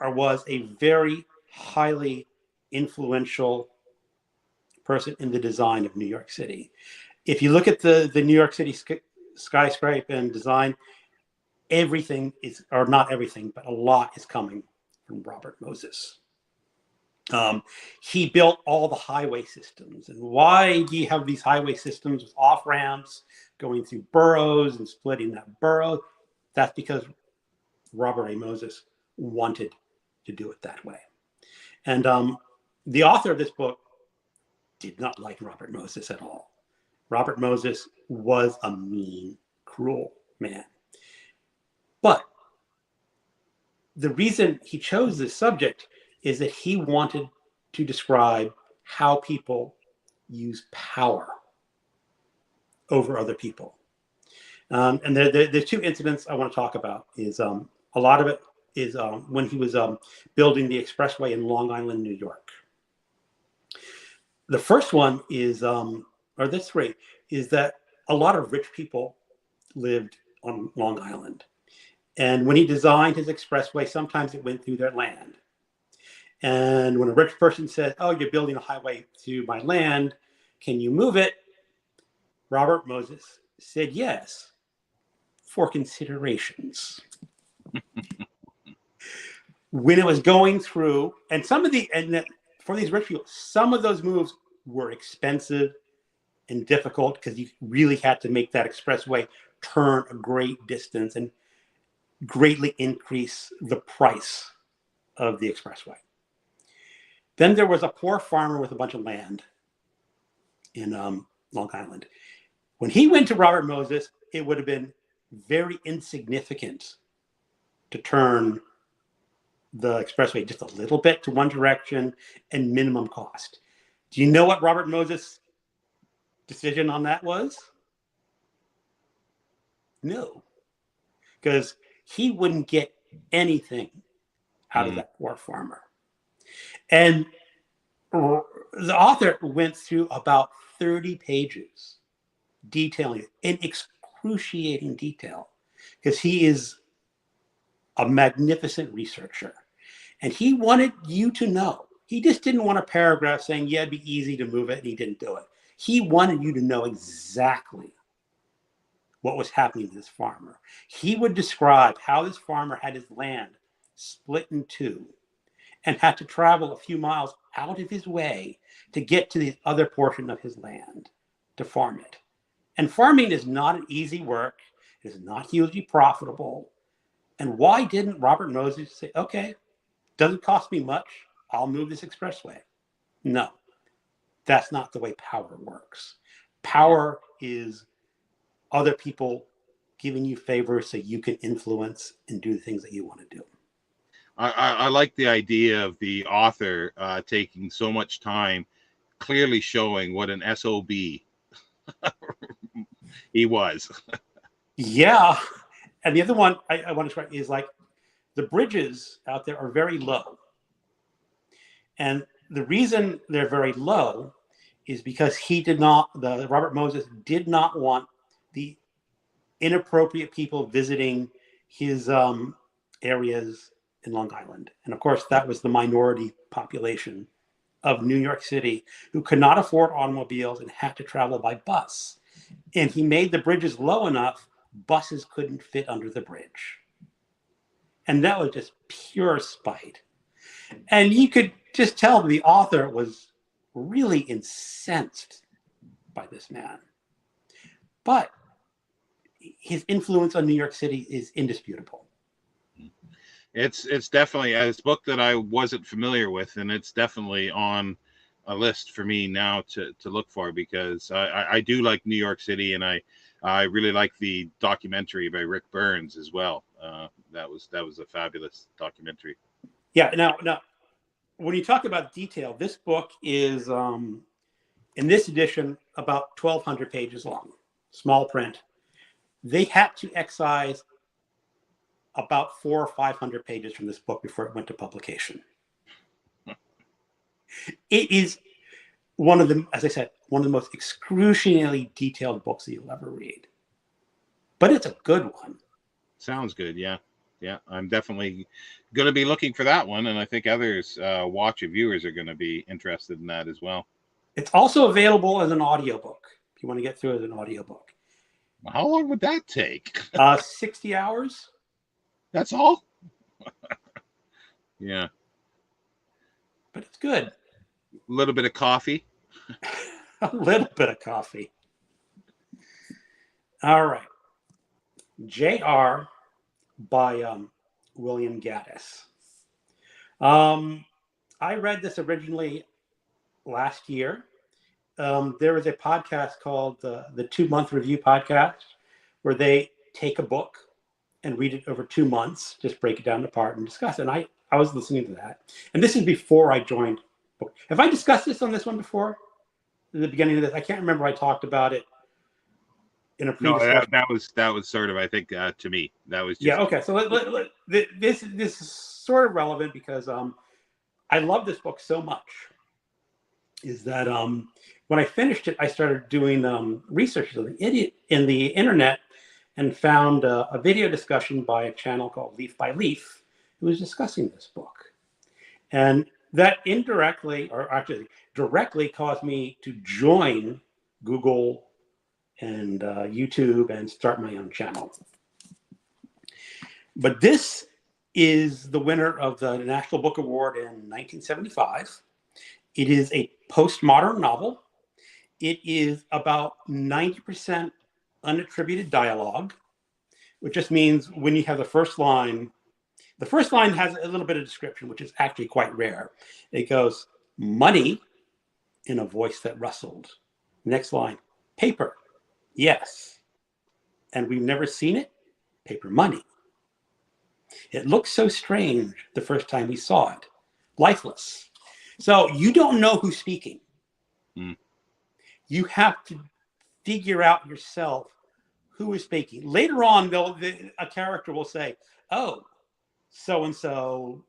was a very highly influential person in the design of New York City. If you look at the New York City skyscraper and design, everything is, or not everything, but a lot is coming from Robert Moses. He built all the highway systems. And why do you have these highway systems with off ramps going through boroughs and splitting that borough? That's because Robert A. Moses wanted to do it that way. And the author of this book did not like Robert Moses at all. Robert Moses was a mean, cruel man. But the reason he chose this subject is that he wanted to describe how people use power over other people. And the 2 incidents I want to talk about is a lot of it is when he was building the expressway in Long Island, New York. The first one is, or there's 3, is that a lot of rich people lived on Long Island. And when he designed his expressway, sometimes it went through their land. And when a rich person said, "Oh, you're building a highway through my land, can you move it?" Robert Moses said yes, for considerations. When it was going through, and for these rich people, some of those moves were expensive and difficult because you really had to make that expressway turn a great distance and greatly increase the price of the expressway. Then there was a poor farmer with a bunch of land in Long Island. When he went to Robert Moses, it would have been very insignificant to turn the expressway just a little bit to one direction and minimum cost. Do you know what Robert Moses' decision on that was? No, because he wouldn't get anything out of that poor farmer. And the author went through about 30 pages detailing it in excruciating detail, because he is a magnificent researcher. And he wanted you to know. He just didn't want a paragraph saying, yeah, it'd be easy to move it, and he didn't do it. He wanted you to know exactly what was happening to this farmer. He would describe how this farmer had his land split in two and had to travel a few miles out of his way to get to the other portion of his land to farm it. And farming is not an easy work. It is not hugely profitable. And why didn't Robert Moses say, okay, doesn't cost me much, I'll move this expressway? No, that's not the way power works. Power is other people giving you favors so you can influence and do the things that you want to do. I like the idea of the author taking so much time clearly showing what an SOB he was. Yeah. And the other one I want to try is like the bridges out there are very low. And the reason they're very low is because Robert Moses did not want the inappropriate people visiting his areas in Long Island. And of course, that was the minority population of New York City who could not afford automobiles and had to travel by bus. And he made the bridges low enough, buses couldn't fit under the bridge. And that was just pure spite. And you could just tell the author was really incensed by this man. But his influence on New York City is indisputable. It's definitely a book that I wasn't familiar with, and it's definitely on a list for me now to look for, because I do like New York City, and I really like the documentary by Rick Burns as well. That was a fabulous documentary. Yeah. Now, when you talk about detail, this book is in this edition about 1,200 pages long, small print. They had to excise about 400 or 500 pages from this book before it went to publication. It is one of the, as I said, one of the most excruciatingly detailed books that you'll ever read. But it's a good one. Sounds good, yeah. Yeah, I'm definitely going to be looking for that one, and I think others, viewers are going to be interested in that as well. It's also available as an audiobook, if you want to get through it as an audiobook. How long would that take? 60 hours. That's all? Yeah. But it's good. A little bit of coffee. A little bit of coffee. All right. J.R. by William Gaddis. I read this originally last year. There was a podcast called the 2-Month Review Podcast, where they take a book and read it over 2 months, just break it down apart and discuss it. And I was listening to that. And this is before I joined. Have I discussed this on this one before? In the beginning of this? I can't remember. I talked about it in a previous. No, that was sort of, I think, to me. That was just... Yeah, okay. So this is sort of relevant because I love this book so much. Is that when I finished it, I started doing research in the internet and found a video discussion by a channel called Leaf by Leaf, who was discussing this book. And that indirectly, or actually directly, caused me to join Google and YouTube and start my own channel. But this is the winner of the National Book Award in 1975. It is a postmodern novel. It is about 90% unattributed dialogue, which just means when you have the first line has a little bit of description, which is actually quite rare. It goes, money, in a voice that rustled. Next line, paper, yes. And we've never seen it, paper money. It looked so strange the first time we saw it, lifeless. So you don't know who's speaking. Mm. You have to figure out yourself who is speaking. Later on, a character will say, oh, so-and-so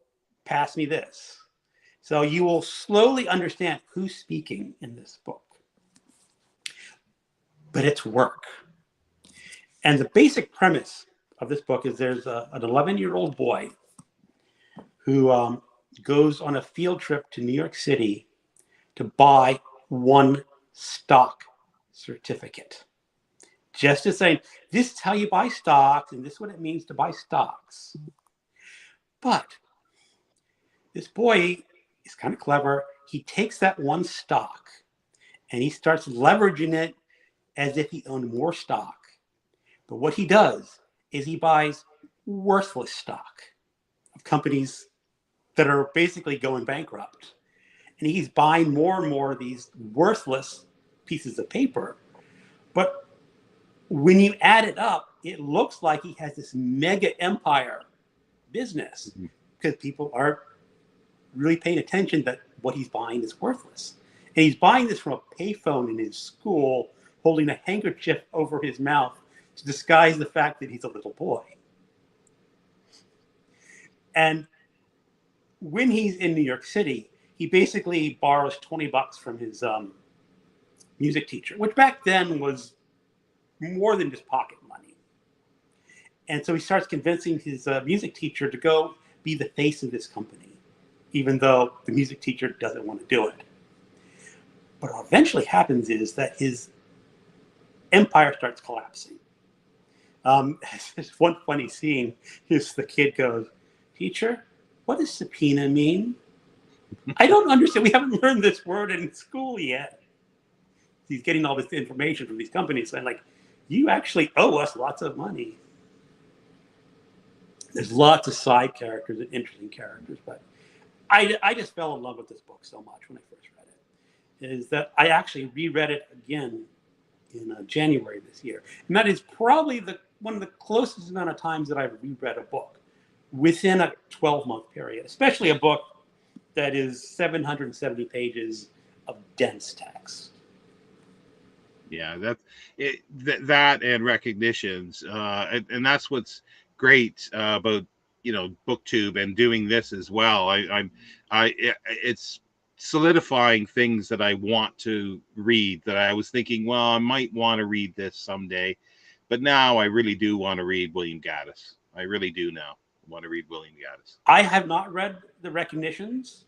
passed me this. So you will slowly understand who's speaking in this book. But it's work. And the basic premise of this book is there's an 11-year-old boy who goes on a field trip to New York City to buy one stock certificate. just as saying, this is how you buy stocks, and this is what it means to buy stocks. But this boy is kind of clever. He takes that one stock and he starts leveraging it as if he owned more stock. But what he does is he buys worthless stock of companies that are basically going bankrupt. And he's buying more and more of these worthless pieces of paper. But when you add it up, it looks like he has this mega empire business because people are really paying attention that what he's buying is worthless. And he's buying this from a payphone in his school, holding a handkerchief over his mouth to disguise the fact that he's a little boy. And when he's in New York City, he basically borrows $20 from his music teacher, which back then was more than just pocket money. And so he starts convincing his music teacher to go be the face of this company, even though the music teacher doesn't want to do it. But what eventually happens is that his empire starts collapsing. There's one funny scene is the kid goes, "Teacher, what does subpoena mean? I don't understand. We haven't learned this word in school yet." He's getting all this information from these companies and like, you actually owe us lots of money. There's lots of side characters and interesting characters, but I just fell in love with this book so much when I first read it, is that I actually reread it again in January this year. And that is probably one of the closest amount of times that I've reread a book within a 12-month period, especially a book that is 770 pages of dense text. Yeah, that and recognitions, and that's what's great about BookTube and doing this as well. It's solidifying things that I want to read. That I was thinking, well, I might want to read this someday, but now I really do want to read William Gaddis. I really do now want to read William Gaddis. I have not read the Recognitions.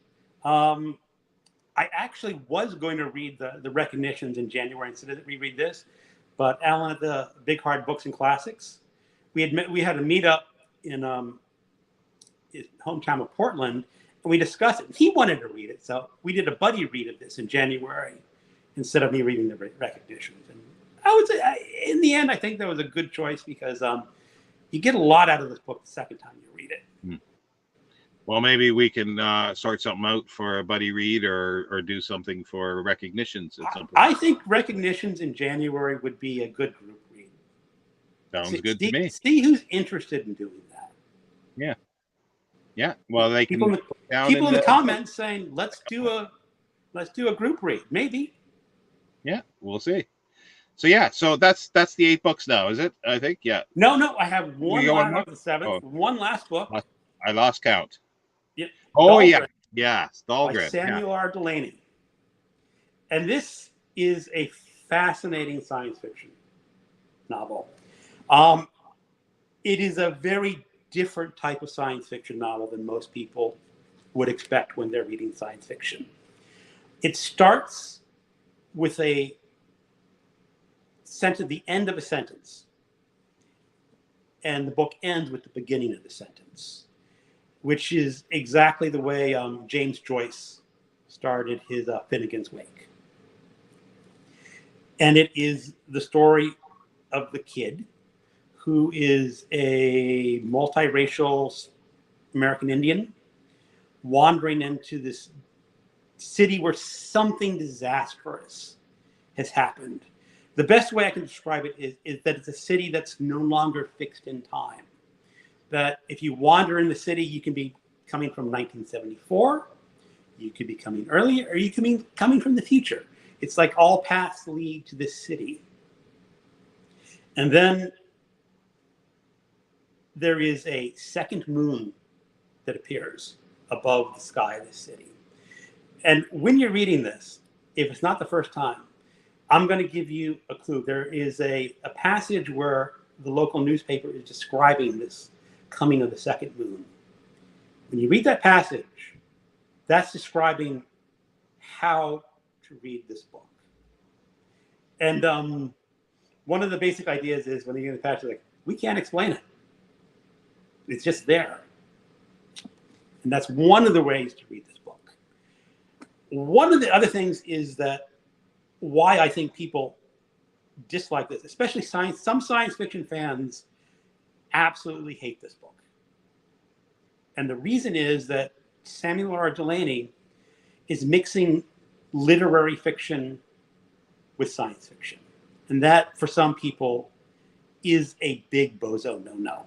I actually was going to read the Recognitions in January instead of reread this, but Alan at the Big Hard Books and Classics, we had a meetup in his hometown of Portland, and we discussed it. He wanted to read it, so we did a buddy read of this in January instead of me reading the Recognitions. And I would say, in the end, I think that was a good choice because you get a lot out of this book the second time you read it. Well, maybe we can start something out for a buddy read or do something for Recognitions at some point. I think Recognitions in January would be a good group read. Sounds good to me. See who's interested in doing that. Yeah. Yeah. Well, they can people in the comments saying, let's do a group read. Maybe. Yeah, we'll see. So yeah, so that's the 8 books now, is it? I think, yeah. No, I have one last of the 7th. Oh. One last book. I lost count. Yep. Oh, Dahlgren, yeah. Dahlgren. By Samuel R. Delany. And this is a fascinating science fiction novel. It is a very different type of science fiction novel than most people would expect when they're reading science fiction. It starts with the end of a sentence, and the book ends with the beginning of the sentence, which is exactly the way James Joyce started his Finnegan's Wake. And it is the story of the kid who is a multiracial American Indian wandering into this city where something disastrous has happened. The best way I can describe it is that it's a city that's no longer fixed in time. That if you wander in the city, you can be coming from 1974, you could be coming earlier, or you could be coming from the future. It's like all paths lead to this city. And then there is a second moon that appears above the sky of the city. And when you're reading this, if it's not the first time, I'm going to give you a clue. There is a passage where the local newspaper is describing this coming of the second moon. When you read that passage, that's describing how to read this book. And one of the basic ideas is when you get the passage, like, we can't explain it. It's just there. And that's one of the ways to read this book. One of the other things is that why I think people dislike this, especially some science fiction fans absolutely hate this book. And the reason is that Samuel R. Delany is mixing literary fiction with science fiction. And that, for some people, is a big bozo no-no.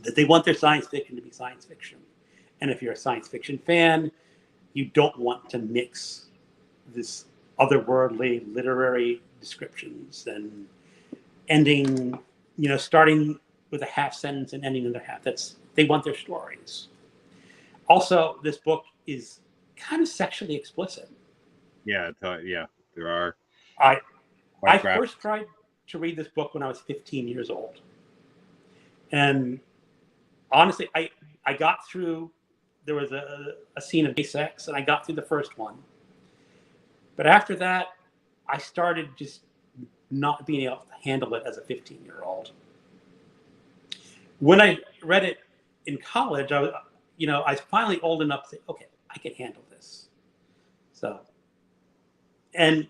That they want their science fiction to be science fiction. And if you're a science fiction fan, you don't want to mix this otherworldly literary descriptions and ending, starting with a half sentence and ending in the half. They want their stories. Also, this book is kind of sexually explicit. Yeah, there are. I first tried to read this book when I was 15 years old. And honestly, I got through, there was a scene of gay sex, and I got through the first one. But after that, I started just not being able to handle it as a 15-year-old. When I read it in college, I was finally old enough to say, okay, I can handle this. So, and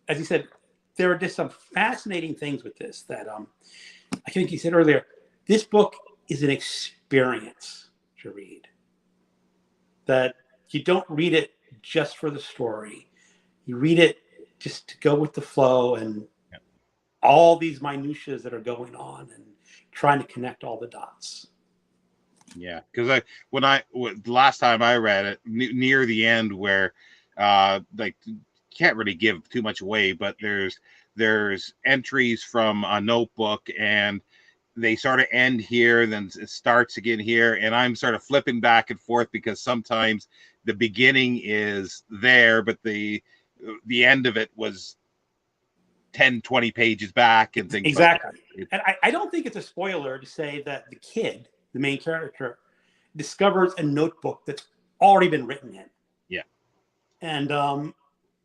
as you said, there are just some fascinating things with this that I think you said earlier, this book is an experience to read. That you don't read it just for the story. You read it just to go with the flow and all these minutiae that are going on and trying to connect all the dots. Yeah, because the last time I read it, near the end where can't really give too much away, but there's entries from a notebook and they sort of end here, then it starts again here, and I'm sort of flipping back and forth because sometimes the beginning is there, but the end of it was 10, 20 pages back and things exactly. Like that. And I don't think it's a spoiler to say that the kid, the main character, discovers a notebook that's already been written in. Yeah. And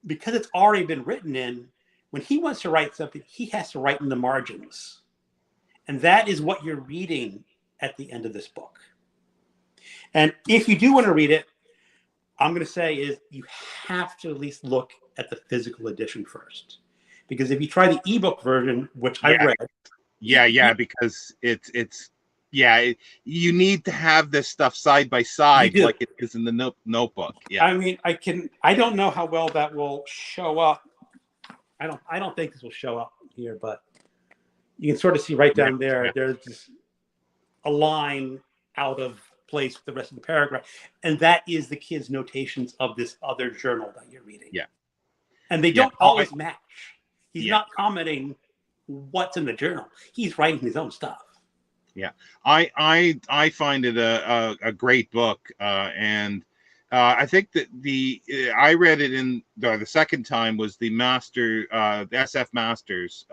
because it's already been written in, when he wants to write something, he has to write in the margins. And that is what you're reading at the end of this book. And if you do want to read it, I'm going to say is you have to at least look at the physical edition first. Because if you try the ebook version, which I read. Because you need to have this stuff side by side like it is in the notebook. Yeah. I mean, I don't know how well that will show up. I don't think this will show up here, but you can sort of see right down there. There's just a line out of place with the rest of the paragraph. And that is the kid's notations of this other journal that you're reading. Yeah. And they don't always match. He's not commenting what's in the journal. He's writing his own stuff. Yeah. I find it a great book. And I think that I read it in the second time was the SF Masters,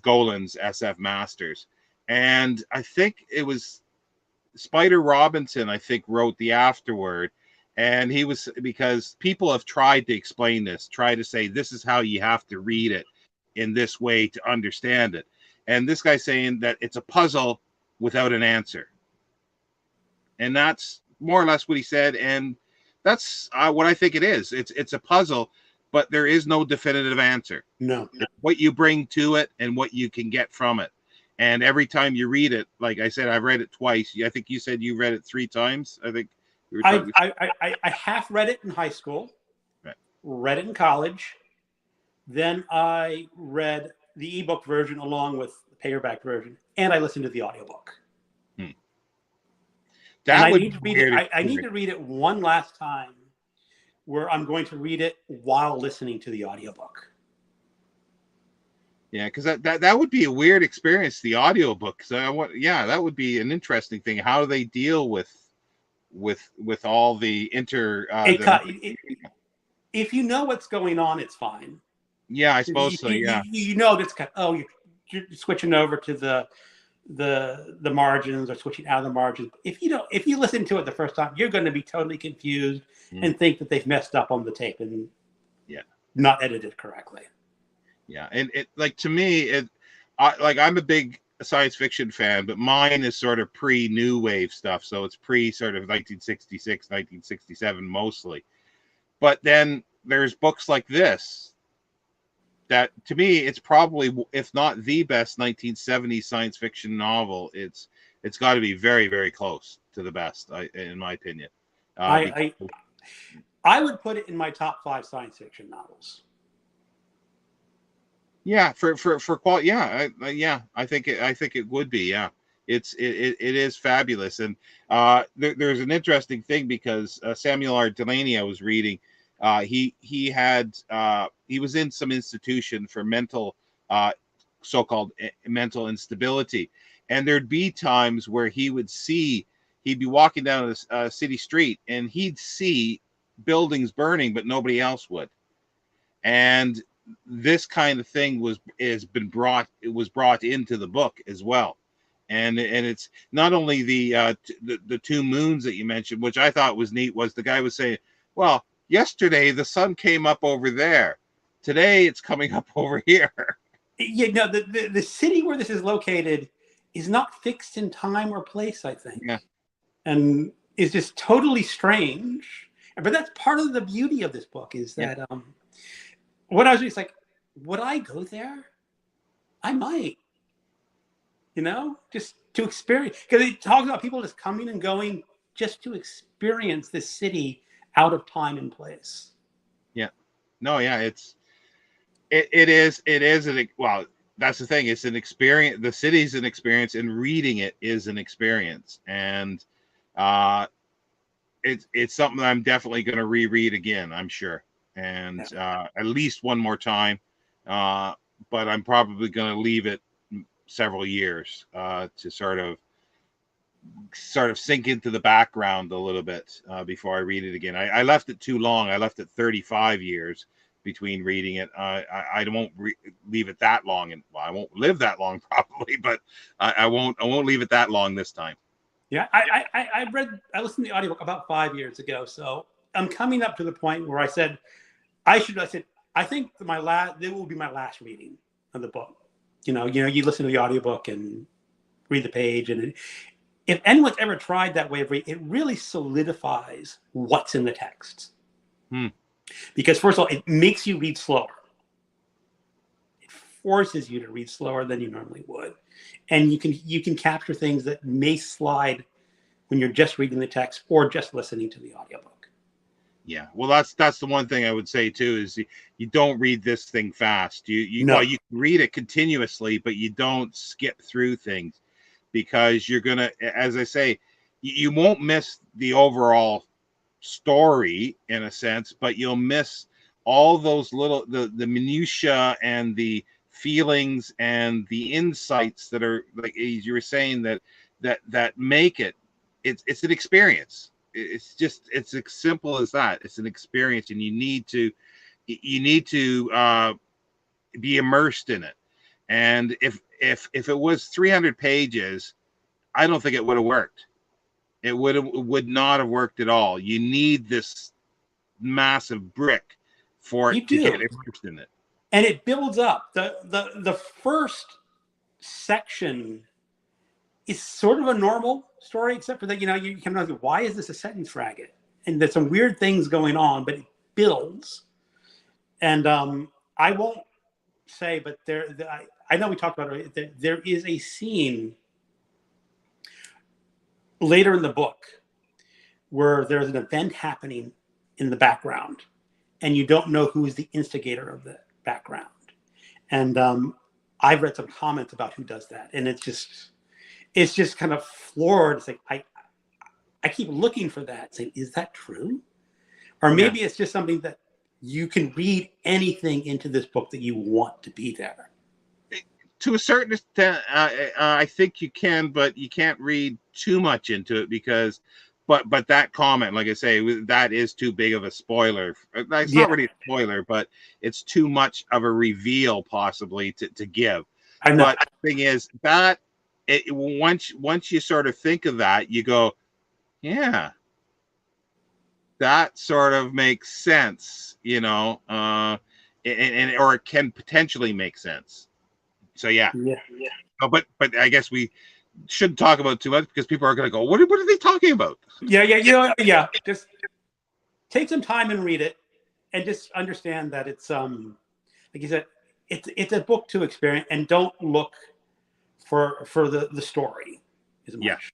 Golan's SF Masters. And I think it was Spider Robinson, I think, wrote the afterword. And he was, because people have tried to explain this, try to say, this is how you have to read it in this way to understand it. And this guy's saying that it's a puzzle without an answer. And that's more or less what he said. And that's what I think it is. It's a puzzle, but there is no definitive answer. No. It's what you bring to it and what you can get from it. And every time you read it, like I said, I've read it twice. I think you said you read it 3 times. I think I half read it in high school, read it in college. Then I read the ebook version along with the paperback version, and I listened to the audiobook. I need to read it one last time where I'm going to read it while listening to the audiobook. Yeah, because that would be a weird experience, the audiobook. So that would be an interesting thing. How do they deal with all the if you know what's going on, it's fine. Yeah, I suppose so. Yeah, you know that's you're switching over to the margins or switching out of the margins. If you listen to it the first time, you're going to be totally confused and think that they've messed up on the tape and not edited correctly. Yeah, and it like to me, I'm a big science fiction fan, but mine is sort of pre new wave stuff, so it's pre sort of 1966, 1967 mostly. But then there's books like this that to me it's probably, if not the best 1970s science fiction novel, it's got to be very very close to the best, in my opinion. I, I would put it in my top 5 science fiction novels. Yeah, for quality, yeah, yeah, I think it would be, yeah. It is fabulous, and there's an interesting thing because Samuel R. Delany, I was reading, he was in some institution for mental, so-called mental instability, and there'd be times where he'd be walking down a city street and he'd see buildings burning, but nobody else would, and this kind of thing was brought into the book as well, and it's not only the two moons that you mentioned, which I thought was neat. Was the guy was saying, well, yesterday the sun came up over there, today it's coming up over here. Yeah, no, the city where this is located is not fixed in time or place, I think. Yeah, and is just totally strange. But that's part of the beauty of this book is that what I was just like, would I go there? I might, just to experience, because it talks about people just coming and going just to experience this city out of time and place. Yeah, no, yeah, well, that's the thing. It's an experience. The city's an experience, and reading it is an experience, and it's something that I'm definitely going to reread again, I'm sure, and at least one more time. But I'm probably going to leave it several years to sort of sink into the background a little bit before I read it again. I left it too long. I left it 35 years between reading it. I won't leave it that long, and well, I won't live that long probably, but I won't leave it that long this time. Yeah, I listened to the audiobook about 5 years ago, so I'm coming up to the point where I said I think it will be my last reading of the book. You listen to the audiobook and read the page, and if anyone's ever tried that way of reading, it really solidifies what's in the text. Because first of all, it makes you read slower. It forces you to read slower than you normally would, and you can capture things that may slide when you're just reading the text or just listening to the audiobook. Yeah, well, that's the one thing I would say too, is you don't read this thing fast. No. Well, you read it continuously, but you don't skip through things, because you're gonna, as I say, you won't miss the overall story in a sense, but you'll miss all those little the minutia and the feelings and the insights that are, like you were saying, that make it. It's an experience. It's as simple as that. It's an experience, and you need to be immersed in it. And if it was 300 pages, I don't think it would have worked. It would not have worked at all. You need this massive brick for it to get immersed in it. And it builds up. The first section is sort of a normal story, except for that, you can know, why is this a sentence fragment? And there's some weird things going on, but it builds. And I won't say, but I know we talked about it. There is a scene later in the book where there's an event happening in the background, and you don't know who is the instigator of the background. And I've read some comments about who does that, and it's just kind of floored. It's like I keep looking for that, saying, is that true? Or maybe it's just something that you can read anything into this book that you want to be there. To a certain extent, I think you can, but you can't read too much into it, because, but that comment, like I say, that is too big of a spoiler. It's not really a spoiler, but it's too much of a reveal possibly to give. I know. But the thing is that once you sort of think of that, you go, yeah, that sort of makes sense, and or it can potentially make sense. So yeah. Yeah. Oh, but I guess we shouldn't talk about too much because people are going to go, what are they talking about? Yeah. Just take some time and read it, and just understand that it's like you said, it's a book to experience, and don't look for the story as much.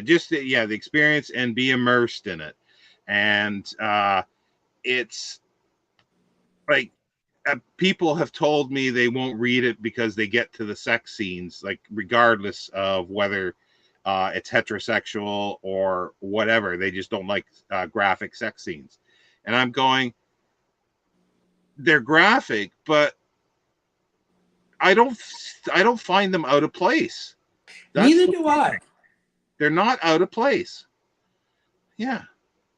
Just the experience and be immersed in it. And it's like people have told me they won't read it because they get to the sex scenes, like regardless of whether it's heterosexual or whatever, they just don't like graphic sex scenes. And I'm going, they're graphic, but I don't find them out of place. Neither do I. They're not out of place. Yeah.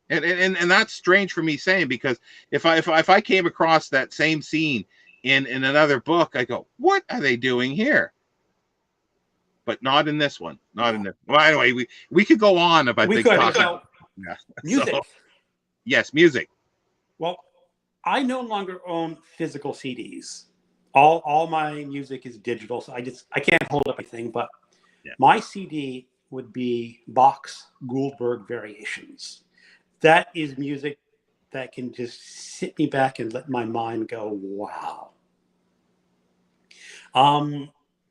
And that's strange for me saying, because if I came across that same scene in another book, I go, what are they doing here? But not in this one. Not in this. Well, anyway, we could go on about we could. Yeah. Music. So, yes, music. Well, I no longer own physical CDs. All my music is digital, so I can't hold up anything. But my CD would be Bach's Goldberg Variations. That is music that can just sit me back and let my mind go, wow.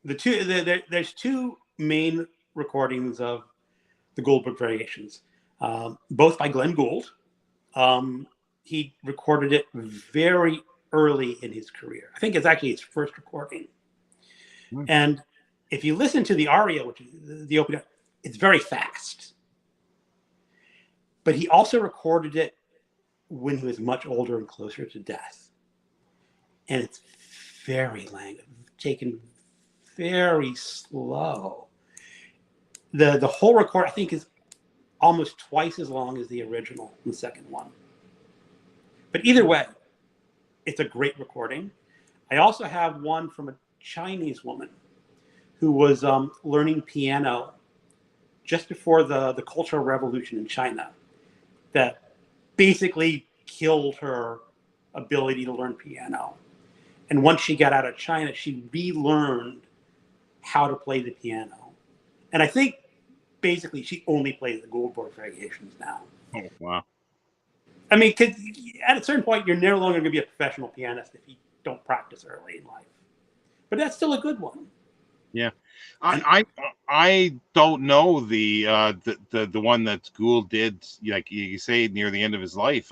There's two main recordings of the Goldberg Variations, both by Glenn Gould. He recorded it very early in his career. I think it's actually his first recording. And if you listen to the aria, which is the opening, it's very fast. But he also recorded it when he was much older and closer to death. And it's very languid, taken very slow. The whole record, I think, is almost twice as long as the original, the second one. But either way, it's a great recording. I also have one from a Chinese woman who was learning piano just before the Cultural Revolution in China, that basically killed her ability to learn piano. And once she got out of China, she relearned how to play the piano. And I think basically she only plays the Goldberg Variations now. Oh, wow. I mean, because at a certain point, you're no longer going to be a professional pianist if you don't practice early in life. But that's still a good one. Yeah. I don't know the one that Gould did, like you say, near the end of his life.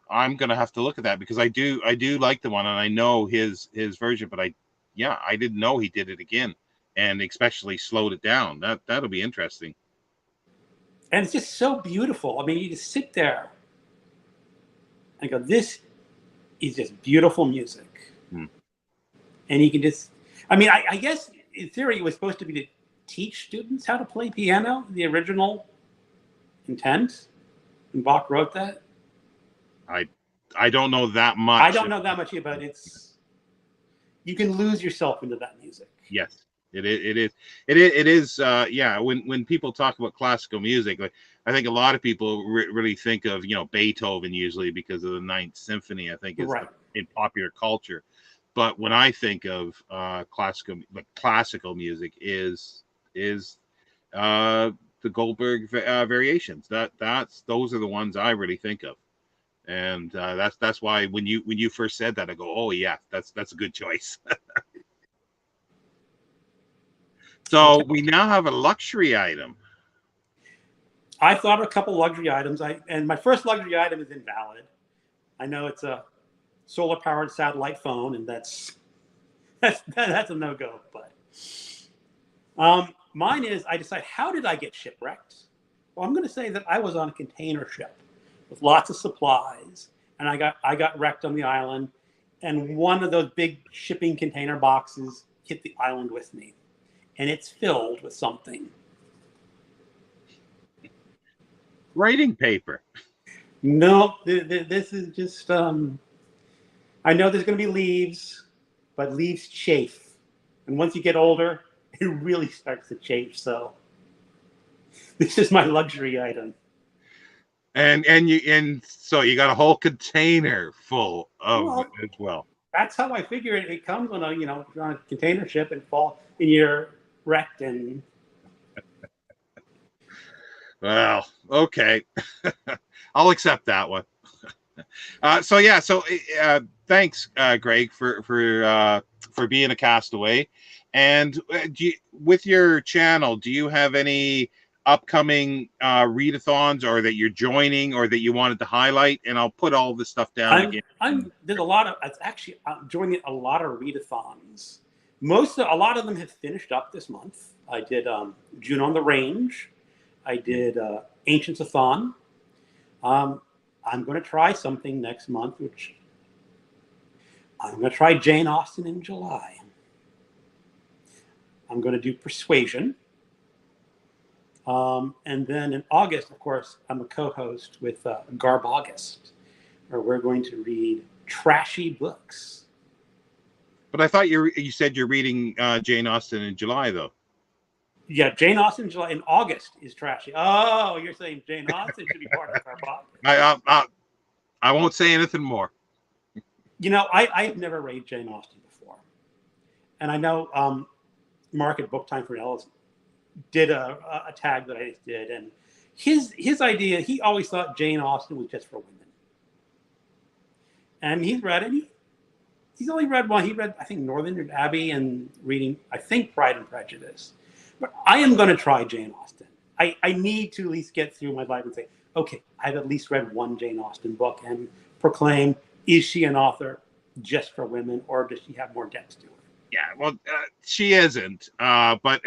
I'm gonna have to look at that, because I do like the one, and I know his version, but I didn't know he did it again, and especially slowed it down. That'll be interesting. And it's just so beautiful. I mean, you just sit there and go, this is just beautiful music. And you can just, I mean, I guess in theory it was supposed to be to teach students how to play piano, the original intent, when Bach wrote that. I don't know that much. I don't know that much about it. You can lose yourself into that music. Yes, it is. When people talk about classical music, like, I think a lot of people really think of Beethoven, usually because of the Ninth Symphony, I think, is right in popular culture. But when I think of classical music is the Goldberg Variations. Those are the ones I really think of. And that's why when you first said that, I go, oh yeah, that's a good choice. So we now have a luxury item. I thought of a couple luxury items. And my first luxury item is invalid. I know it's a solar-powered satellite phone, and that's a no-go. But mine is, I decide, how did I get shipwrecked? Well, I'm going to say that I was on a container ship with lots of supplies, and I got wrecked on the island, and one of those big shipping container boxes hit the island with me, and it's filled with something. Writing paper. No, this is just, I know there's going to be leaves, but leaves chafe. And once you get older, it really starts to chafe. So this is my luxury item. And so you got a whole container full of Well, as well. that's how I figure it. It comes on a, you know, on a container ship and fall in your wrecked and. Well, okay, I'll accept that one. So yeah, so thanks, Greg, for being a castaway. And with your channel, do you have any upcoming readathons, or that you're joining, or that you wanted to highlight? And I'll put all this stuff down again. There's a lot of. It's actually I'm joining a lot of readathons. A lot of them have finished up this month. I did June on the Range. I did Ancients-a-thon. I'm going to try something next month, which I'm going to try Jane Austen in July. I'm going to do Persuasion. And then in August, of course, I'm a co-host with Garb August, where we're going to read trashy books. But I thought you said you're reading Jane Austen in July, though. Yeah, Jane Austen in July. In August is trashy. Oh, you're saying Jane Austen should be part of Garb August. I won't say anything more. You know, I've never read Jane Austen before. And I know Mark at Book Time for Ellis did a tag that I did. And his idea, he always thought Jane Austen was just for women. And he's read it. He's only read one. He read, I think, Northern Abbey and reading, I think, Pride and Prejudice. But I am going to try Jane Austen. I need to at least get through my life and say, okay, I've at least read one Jane Austen book and proclaim, is she an author just for women, or does she have more depth to it? Yeah, well, she isn't. But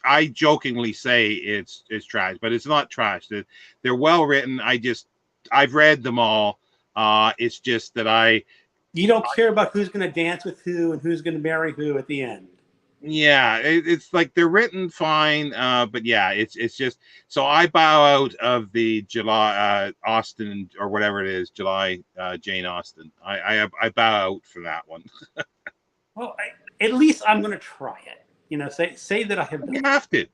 I jokingly say it's trash, but it's not trash. They're well written. I've read them all. It's just that you don't care about who's going to dance with who and who's going to marry who at the end. Yeah, it's like they're written fine, but yeah, it's just, so I bow out of the July Austen, or whatever it is, July Jane Austen. I bow out for that one. Well, at least I'm going to try it. You know, say that I have done. You have to.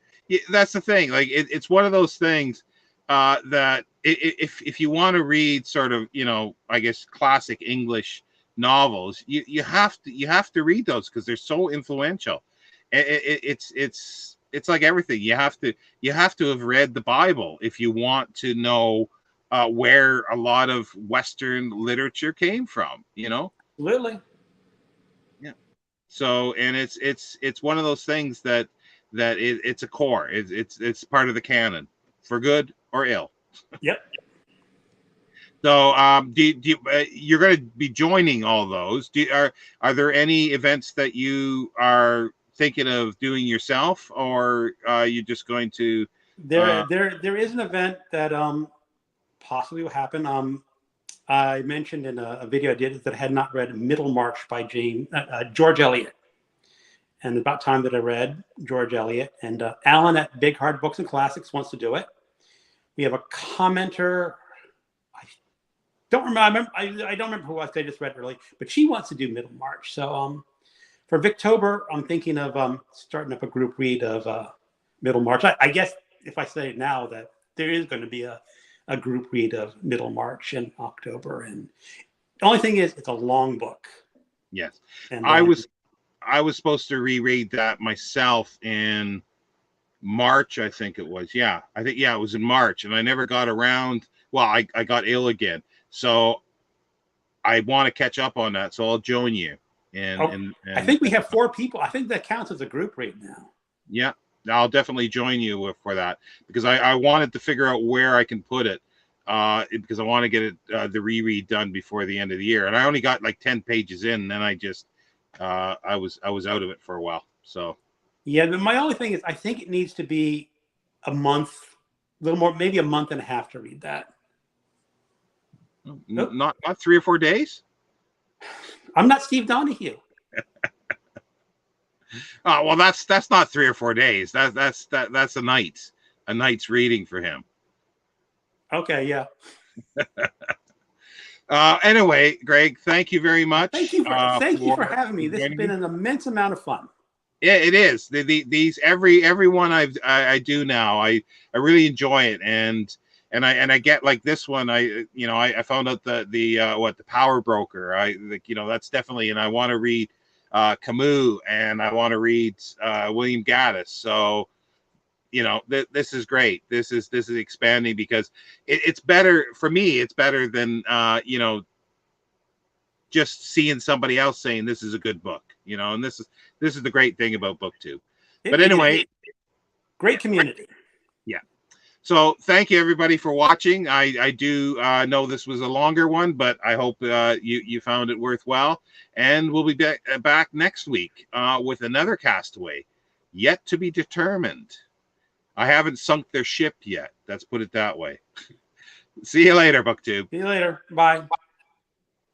That's the thing. Like it's one of those things that if you want to read sort of, you know, I guess classic English novels, you have to read those because they're so influential. It's like everything. You have to have read the Bible if you want to know where a lot of Western literature came from. You know, Literally. Yeah. So, and it's one of those things that it's a core. It's part of the canon, for good or ill. Yep. So, you're going to be joining all those. Are there any events that you are thinking of doing yourself, or are you just going to? There is an event that possibly will happen. I mentioned in a video I did that I had not read Middlemarch by George Eliot, and about time that I read George Eliot. And Alan at Big Hard Books and Classics wants to do it. We have a commenter. I don't remember. I don't remember who it was. I just read it early, but she wants to do Middlemarch. So for Victober, I'm thinking of starting up a group read of Middlemarch. I guess if I say it now, that there is going to be a group read of Middlemarch in October. And the only thing is, it's a long book. Yes. And I was supposed to reread that myself in March, I think it was. Yeah, it was in March, and I never got around. Well, I got ill again, so I want to catch up on that. So I'll join you. And I think we have 4 people. I think that counts as a group read now. Yeah, I'll definitely join you for that, because I wanted to figure out where I can put it, because I want to get it the reread done before the end of the year. And I only got like 10 pages in, and then I just I was out of it for a while. So yeah, but my only thing is, I think it needs to be a month, a little more, maybe a month and a half to read that. Not 3 or 4 days. I'm not Steve Donahue. Oh well, that's not 3 or 4 days. That's a night's reading for him. Okay, yeah. Anyway, Greg, thank you very much. Thank you for having me. This has been an immense amount of fun. Yeah, it is. These every one I do now, I really enjoy it, and and I get like this one. I found out the Power Broker. I like, that's definitely, and I want to read Camus, and I want to read William Gaddis. So this is great. This is expanding, because it's better for me. It's better than just seeing somebody else saying this is a good book. And this is the great thing about BookTube. But anyway, great community. Yeah. So thank you everybody for watching. I do know this was a longer one, but I hope you found it worthwhile. And we'll be back next week with another castaway, yet to be determined. I haven't sunk their ship yet. Let's put it that way. See you later, BookTube. See you later. Bye.